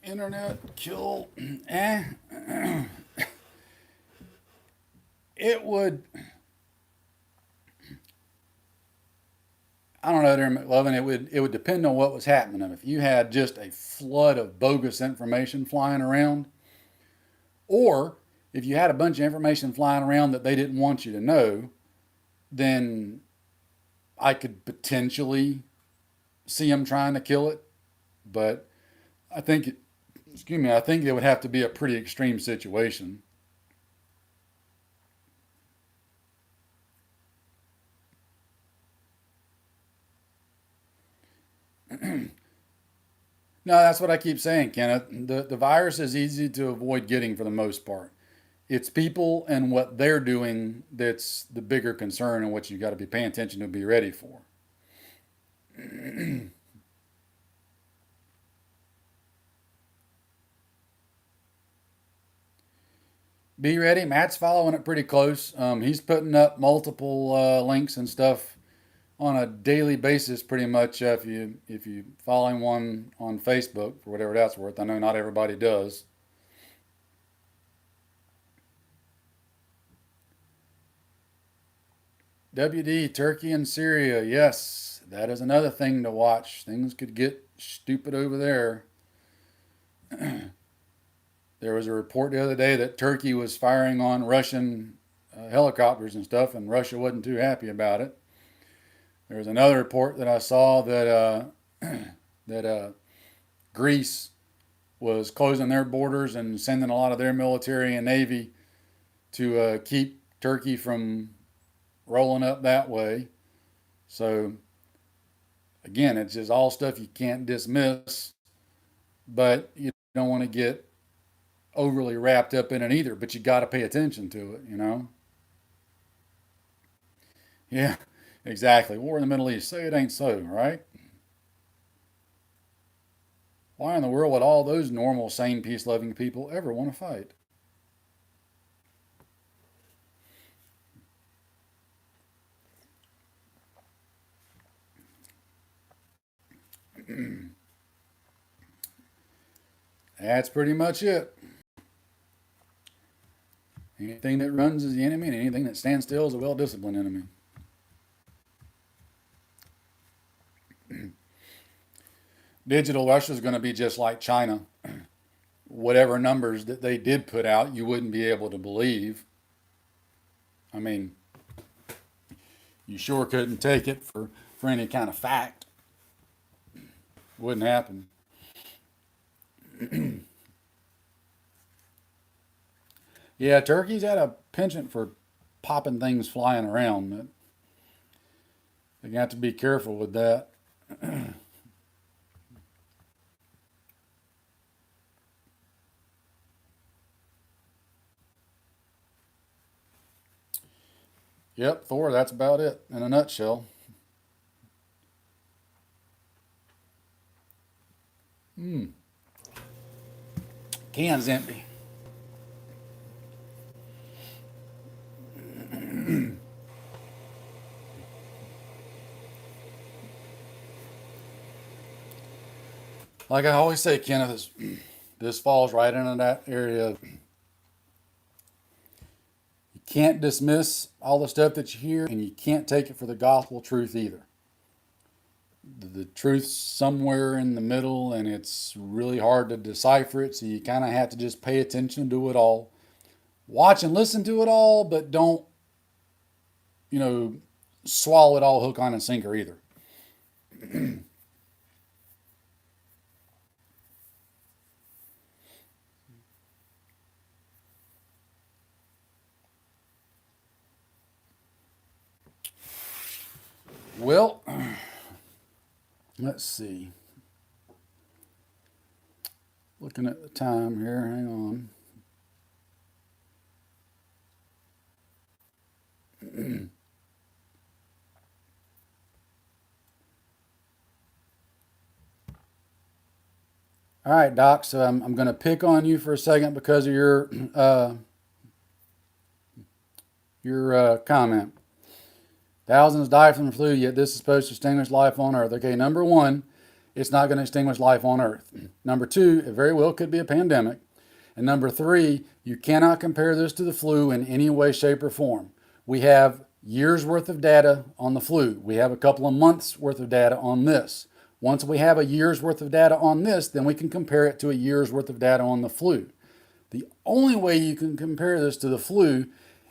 Internet kill. It would. I don't know, there, McLovin. It would depend on what was happening. If you had just a flood of bogus information flying around, or if you had a bunch of information flying around that they didn't want you to know, then I could potentially see them trying to kill it. But I think, excuse me, I think it would have to be a pretty extreme situation. No, that's what I keep saying, Kenneth. The virus is easy to avoid getting for the most part. It's people and what they're doing that's the bigger concern and what you got to be paying attention to be ready for. Be ready. Matt's following it pretty close. He's putting up multiple links and stuff on a daily basis, pretty much. If you following one on Facebook for whatever that's worth, I know not everybody does. WD, Turkey and Syria. Yes, that is another thing to watch. Things could get stupid over there. There was a report the other day that Turkey was firing on Russian helicopters and stuff, and Russia wasn't too happy about it. There was another report that I saw that that Greece was closing their borders and sending a lot of their military and navy to keep Turkey from rolling up that way. So again, it's just all stuff you can't dismiss, but you don't want to get overly wrapped up in it either. But you got to pay attention to it, you know. Yeah, exactly. War in the Middle East. Say it ain't so, right? Why in the world would all those normal, sane, peace-loving people ever want to fight? That's pretty much it. Anything that runs is the enemy, and anything that stands still is a well-disciplined enemy. Digital Russia is going to be just like China. Whatever numbers that they did put out, you wouldn't be able to believe. I mean, you sure couldn't take it for any kind of fact. Wouldn't happen. Yeah, Turkey's had a penchant for popping things flying around. They got to be careful with that. Yep, Thor, that's about it in a nutshell. Mm, can's empty. Like I always say, Kenneth, this falls right into that area can't dismiss all the stuff that you hear, and you can't take it for the gospel truth either. The truth's somewhere in the middle, and it's really hard to decipher it, so you kind of have to just pay attention to it all. Watch and listen to it all, but don't, swallow it all hook, on, and sinker either. Well, let's see. Looking at the time here, hang on. All right, Doc. So I'm going to pick on you for a second because of your comment. Thousands die from the flu, yet this is supposed to extinguish life on Earth. Okay, number one, it's not going to extinguish life on Earth. Number two, it very well could be a pandemic. And number three, you cannot compare this to the flu in any way, shape, or form. We have years worth of data on the flu. We have a couple of months worth of data on this. Once we have a year's worth of data on this, then we can compare it to a year's worth of data on the flu. The only way you can compare this to the flu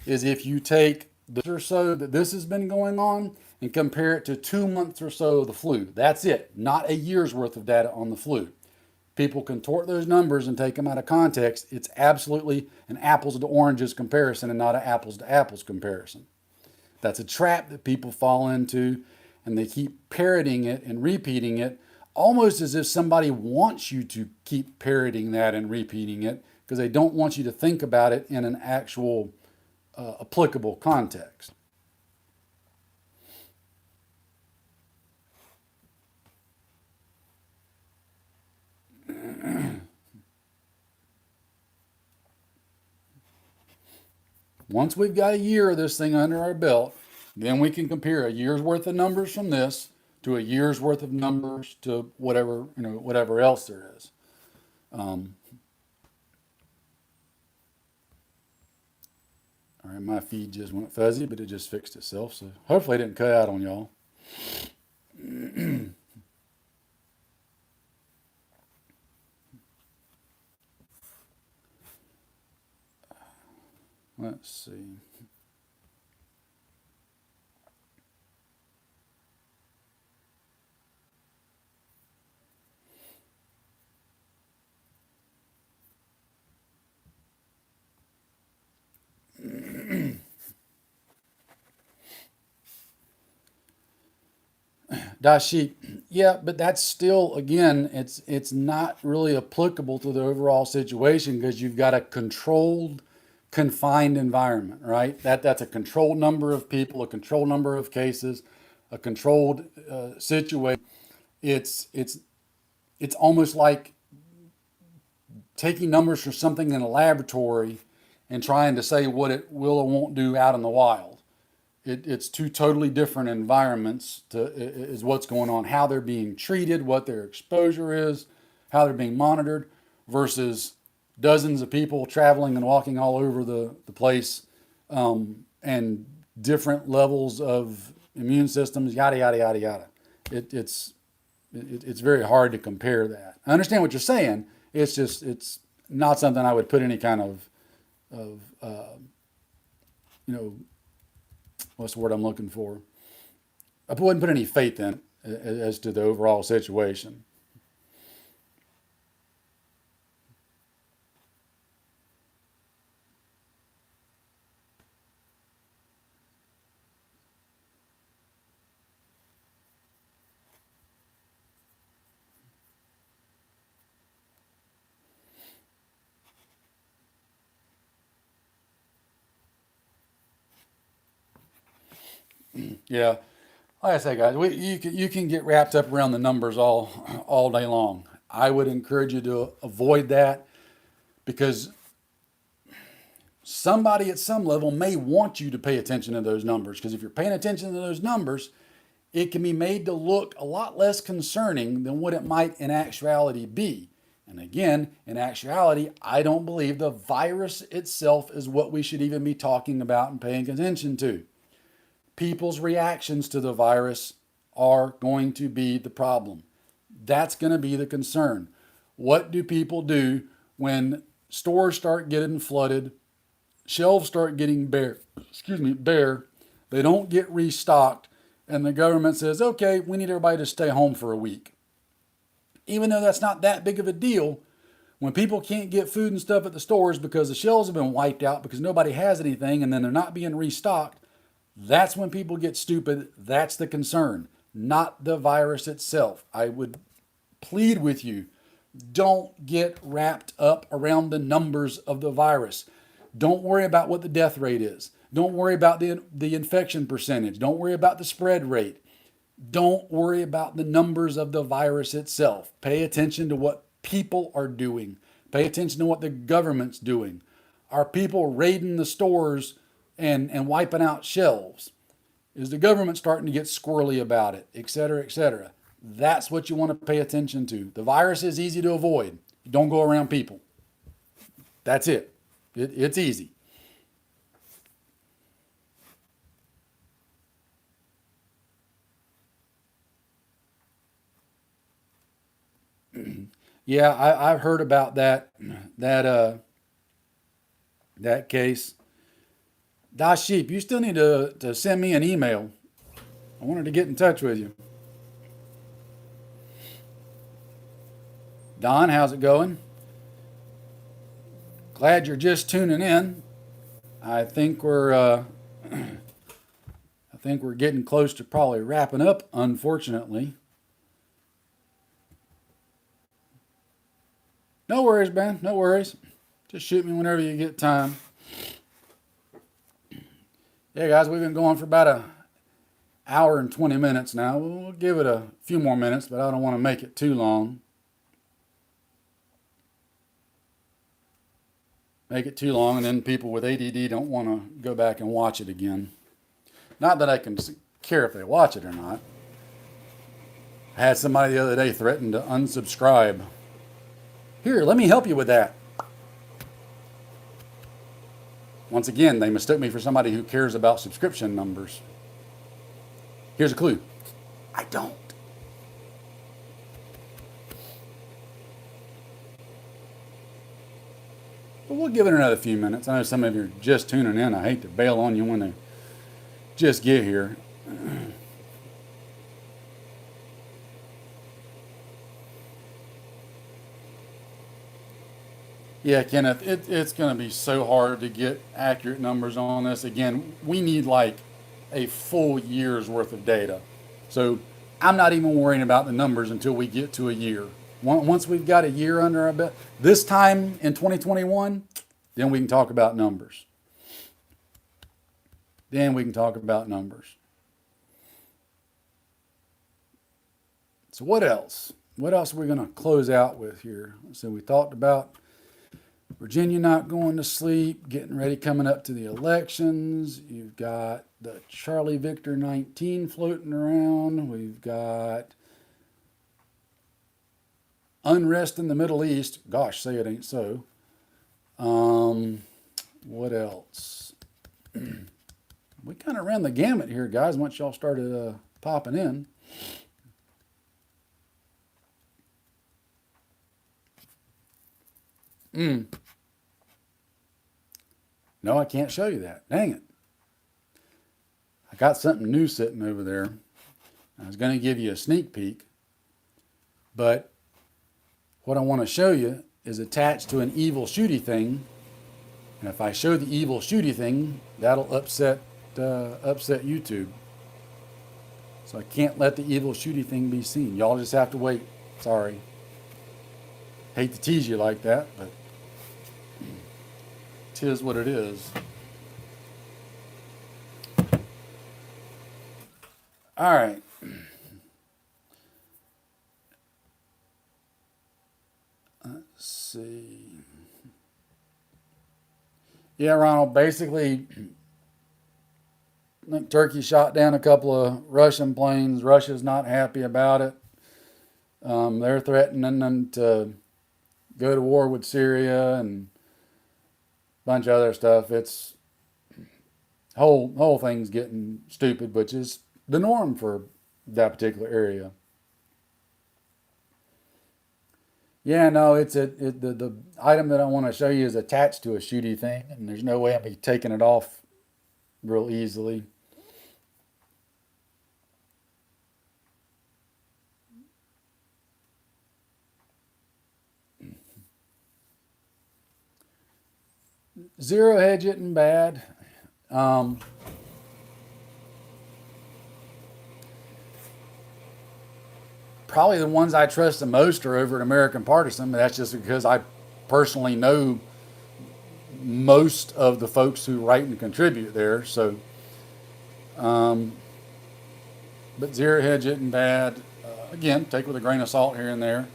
is if you take the or so that this has been going on and compare it to 2 months or so of the flu. That's it, not a year's worth of data on the flu. People contort those numbers and take them out of context. It's absolutely an apples to oranges comparison and not an apples to apples comparison. That's a trap that people fall into, and they keep parroting it and repeating it almost as if somebody wants you to keep parroting that and repeating it because they don't want you to think about it in an actual applicable context. Once we've got a year of this thing under our belt, then we can compare a year's worth of numbers from this to a year's worth of numbers to whatever else there is. All right, my feed just went fuzzy, but it just fixed itself. So hopefully it didn't cut out on y'all. Let's see. Dashik, yeah, but that's still, again, it's not really applicable to the overall situation because you've got a controlled, confined environment, right? That's a controlled number of people, a controlled number of cases, a controlled situation. It's almost like taking numbers from something in a laboratory and trying to say what it will or won't do out in the wild. It's two totally different environments is what's going on, how they're being treated, what their exposure is, how they're being monitored, versus dozens of people traveling and walking all over the place, and different levels of immune systems, yada, yada, yada, yada. It's very hard to compare that. I understand what you're saying. It's not something I would put any kind of what's the word I'm looking for? I wouldn't put any faith in as to the overall situation. Yeah, like I say, guys, you can get wrapped up around the numbers all day long. I would encourage you to avoid that because somebody at some level may want you to pay attention to those numbers. Because if you're paying attention to those numbers, it can be made to look a lot less concerning than what it might in actuality be. And again, in actuality, I don't believe the virus itself is what we should even be talking about and paying attention to. People's reactions to the virus are going to be the problem. That's going to be the concern. What do people do when stores start getting flooded, shelves start getting bare, they don't get restocked, and the government says, okay, we need everybody to stay home for a week. Even though that's not that big of a deal, when people can't get food and stuff at the stores because the shelves have been wiped out because nobody has anything and then they're not being restocked, that's when people get stupid. That's the concern, not the virus itself. I would plead with you, don't get wrapped up around the numbers of the virus. Don't worry about what the death rate is. Don't worry about the infection percentage. Don't worry about the spread rate. Don't worry about the numbers of the virus itself. Pay attention to what people are doing. Pay attention to what the government's doing. Are people raiding the stores and wiping out shelves? Is the government starting to get squirrely about it, et cetera, et cetera? That's what you want to pay attention to. The virus is easy to avoid. Don't go around people. That's it. It's easy. Yeah, I've heard about that that case. Da Sheep, you still need to send me an email. I wanted to get in touch with you. Don, how's it going? Glad you're just tuning in. I think we're getting close to probably wrapping up, unfortunately. No worries, man. No worries. Just shoot me whenever you get time. Yeah, guys, we've been going for about an hour and 20 minutes now. We'll give it a few more minutes, but I don't want to make it too long. Make it too long, and then people with ADD don't want to go back and watch it again. Not that I can care if they watch it or not. I had somebody the other day threaten to unsubscribe. Here, let me help you with that. Once again, they mistook me for somebody who cares about subscription numbers. Here's a clue. I don't. But we'll give it another few minutes. I know some of you are just tuning in. I hate to bail on you when they just get here. Yeah, Kenneth, it's going to be so hard to get accurate numbers on this. Again, we need like a full year's worth of data. So I'm not even worrying about the numbers until we get to a year. Once we've got a year under our belt, this time in 2021, then we can talk about numbers. Then we can talk about numbers. So what else? What else are we going to close out with here? So we talked about Virginia not going to sleep, getting ready, coming up to the elections. You've got the Charlie Victor 19 floating around. We've got unrest in the Middle East. Gosh, say it ain't so. What else? We kind of ran the gamut here, guys, once y'all started popping in. No, I can't show you that. Dang it. I got something new sitting over there. I was going to give you a sneak peek, but what I want to show you is attached to an evil shooty thing. And if I show the evil shooty thing, that'll upset YouTube. So I can't let the evil shooty thing be seen. Y'all just have to wait. Sorry. Hate to tease you like that, but 'tis what it is. All right. Let's see. Yeah, Ronald, basically, I think Turkey shot down a couple of Russian planes. Russia's not happy about it. They're threatening them to go to war with Syria and a bunch of other stuff. It's whole thing's getting stupid, which is the norm for that particular area. Yeah, no, the item that I want to show you is attached to a shooty thing, and there's no way I'll be taking it off real easily. Zero hedge isn't bad. Um, Probably the ones I trust the most are over at American Partisan, but that's just because I personally know most of the folks who write and contribute there. So, um, but zero hedge isn't bad. Again, take with a grain of salt here and there.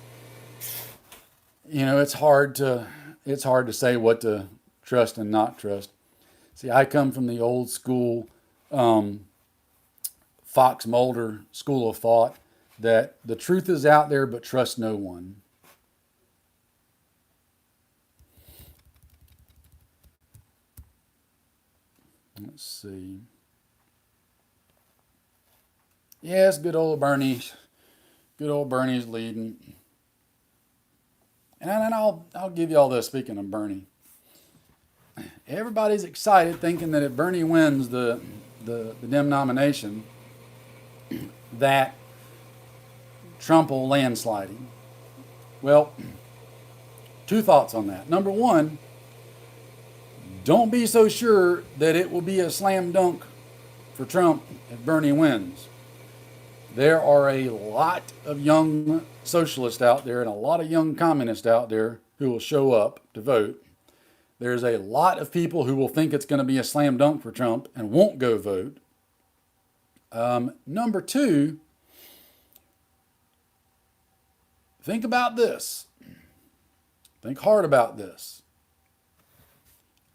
You know, it's hard to say what to trust and not trust. See, I come from the old school um, Fox Mulder school of thought that the truth is out there, but trust no one. Let's see. Yes, good old Bernie. Good old Bernie's leading. And then I'll give you all this. Speaking of Bernie, everybody's excited, thinking that if Bernie wins the Dem nomination, that Trump will landslide him. Well, two thoughts on that. Number one, don't be so sure that it will be a slam dunk for Trump if Bernie wins. There are a lot of young socialists out there and a lot of young communists out there who will show up to vote. There's a lot of people who will think it's going to be a slam dunk for Trump and won't go vote. Number two, think about this. Think hard about this.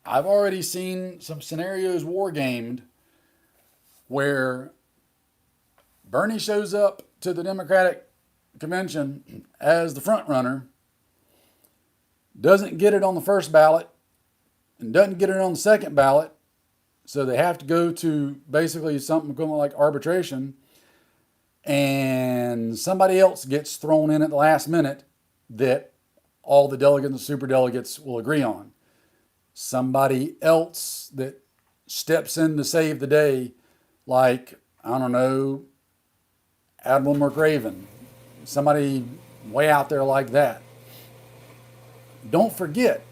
I've already seen some scenarios war gamed where Bernie shows up to the Democratic convention as the front runner, doesn't get it on the first ballot, and doesn't get it on the second ballot, so they have to go to basically something equivalent like arbitration, and somebody else gets thrown in at the last minute that all the delegates and super delegates will agree on. Somebody else that steps in to save the day, like, I don't know, Admiral McRaven, somebody way out there like that. Don't forget,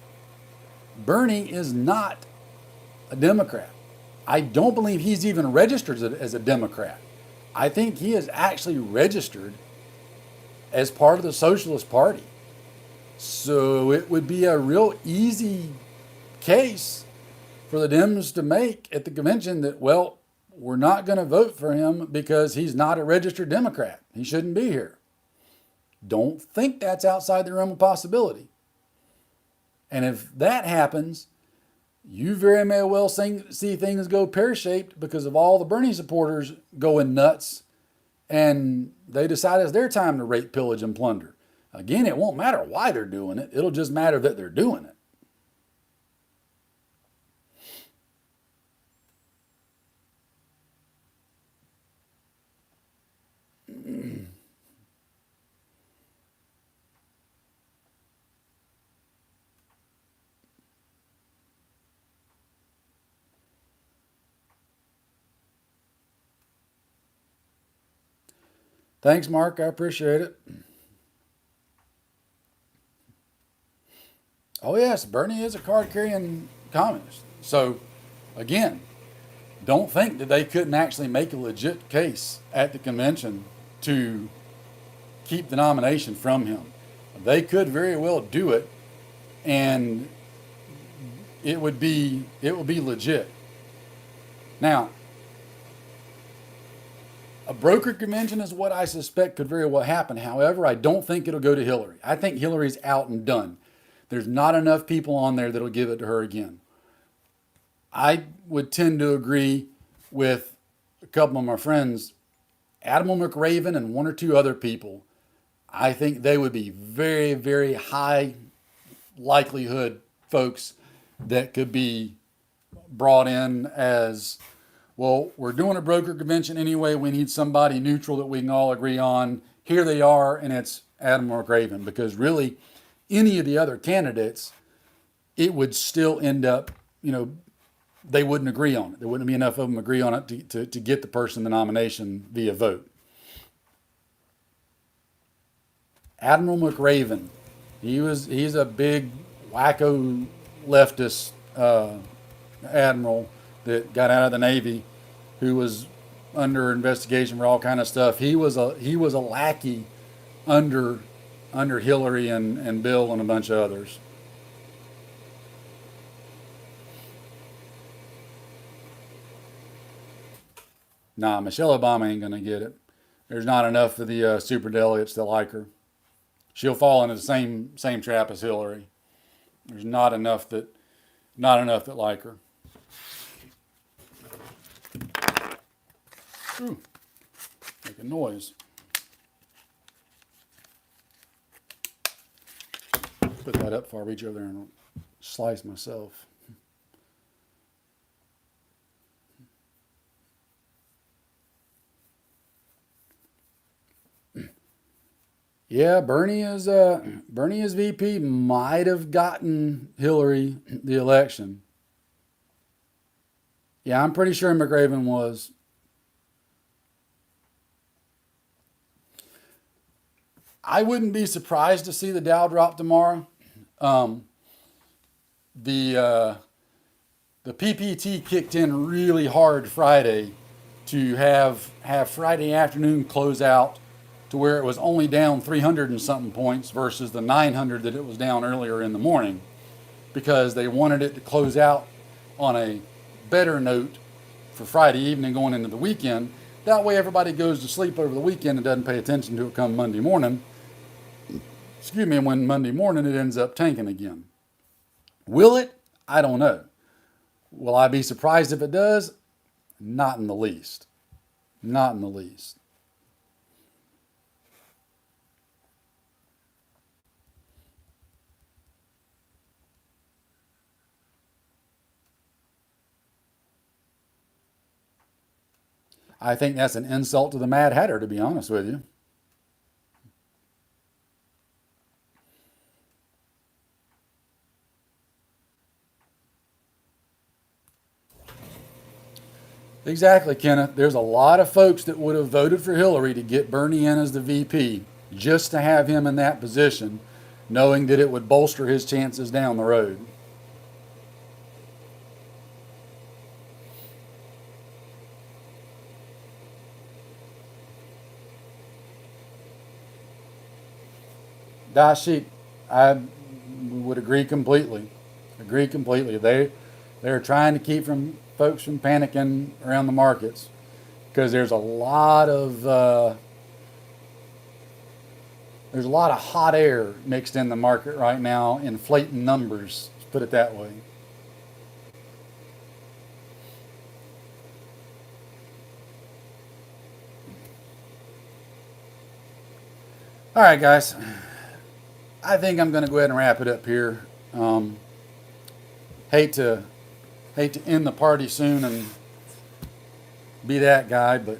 Bernie is not a Democrat. I don't believe he's even registered as a Democrat. I think he is actually registered as part of the Socialist Party. So it would be a real easy case for the Dems to make at the convention that, well, we're not going to vote for him because he's not a registered Democrat. He shouldn't be here. Don't think that's outside the realm of possibility. And if that happens, you very may well see things go pear-shaped because of all the Bernie supporters going nuts and they decide it's their time to rape, pillage, and plunder. Again, it won't matter why they're doing it. It'll just matter that they're doing it. Thanks, Mark. I appreciate it. Oh, yes, Bernie is a card carrying communist. So, again, don't think that they couldn't actually make a legit case at the convention to keep the nomination from him. They could very well do it, and it would be legit. Now, a broker convention is what I suspect could very well happen. However, I don't think it'll go to Hillary. I think Hillary's out and done. There's not enough people on there that'll give it to her again. I would tend to agree with a couple of my friends, Admiral McRaven and one or two other people. I think they would be very, very high likelihood folks that could be brought in as, well, we're doing a broker convention anyway. We need somebody neutral that we can all agree on. Here they are, and it's Adam McRaven. Because really, any of the other candidates, it would still end up, they wouldn't agree on it. There wouldn't be enough of them agree on it to get the person the nomination via vote. Admiral McRaven, he's a big wacko leftist admiral that got out of the Navy, who was under investigation for all kind of stuff. He was a lackey under Hillary and Bill and a bunch of others. Nah, Michelle Obama ain't gonna get it. There's not enough of the superdelegates that like her. She'll fall into the same trap as Hillary. There's not enough that like her. Ooh, make a noise. Put that up before I reach over there and slice myself. Yeah, Bernie as VP might have gotten Hillary the election. Yeah, I'm pretty sure McRaven was. I wouldn't be surprised to see the Dow drop tomorrow. The PPT kicked in really hard Friday to have Friday afternoon close out to where it was only down 300 and something points versus the 900 that it was down earlier in the morning, because they wanted it to close out on a better note for Friday evening going into the weekend. That way everybody goes to sleep over the weekend and doesn't pay attention to it come Monday morning. Excuse me, and when Monday morning it ends up tanking again. Will it? I don't know. Will I be surprised if it does? Not in the least. Not in the least. I think that's an insult to the Mad Hatter, to be honest with you. Exactly, Kenneth. There's a lot of folks that would have voted for Hillary to get Bernie in as the VP just to have him in that position, knowing that it would bolster his chances down the road. Dashik, I would agree completely. Agree completely. They're trying to keep folks from panicking around the markets, because there's a lot of hot air mixed in the market right now, inflating numbers. Let's put it that way. All right, guys. I think I'm going to go ahead and wrap it up here. Hate to end the party soon and be that guy, but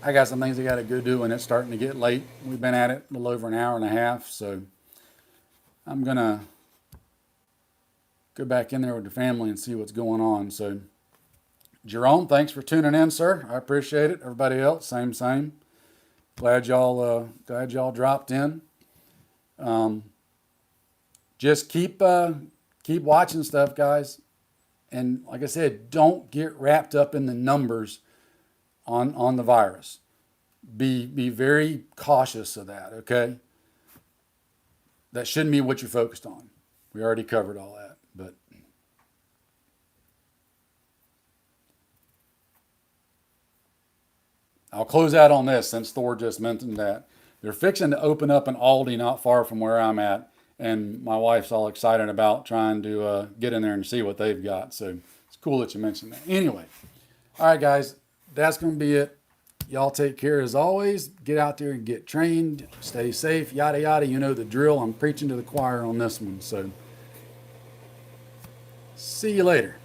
I got some things I got to go do, and it's starting to get late. We've been at it a little over an hour and a half, so I'm gonna go back in there with the family and see what's going on. So, Jerome, thanks for tuning in, sir. I appreciate it. Everybody else, same. Glad y'all dropped in. Just keep watching stuff, guys. And like I said, don't get wrapped up in the numbers on the virus. Be very cautious of that, okay? That shouldn't be what you're focused on. We already covered all that, but I'll close out on this, since Thor just mentioned that. They're fixing to open up an Aldi not far from where I'm at, and my wife's all excited about trying to get in there and see what they've got. So it's cool that you mentioned that. Anyway, all right, guys, that's going to be it. Y'all take care as always. Get out there and get trained. Stay safe, yada, yada. You know the drill. I'm preaching to the choir on this one. So see you later.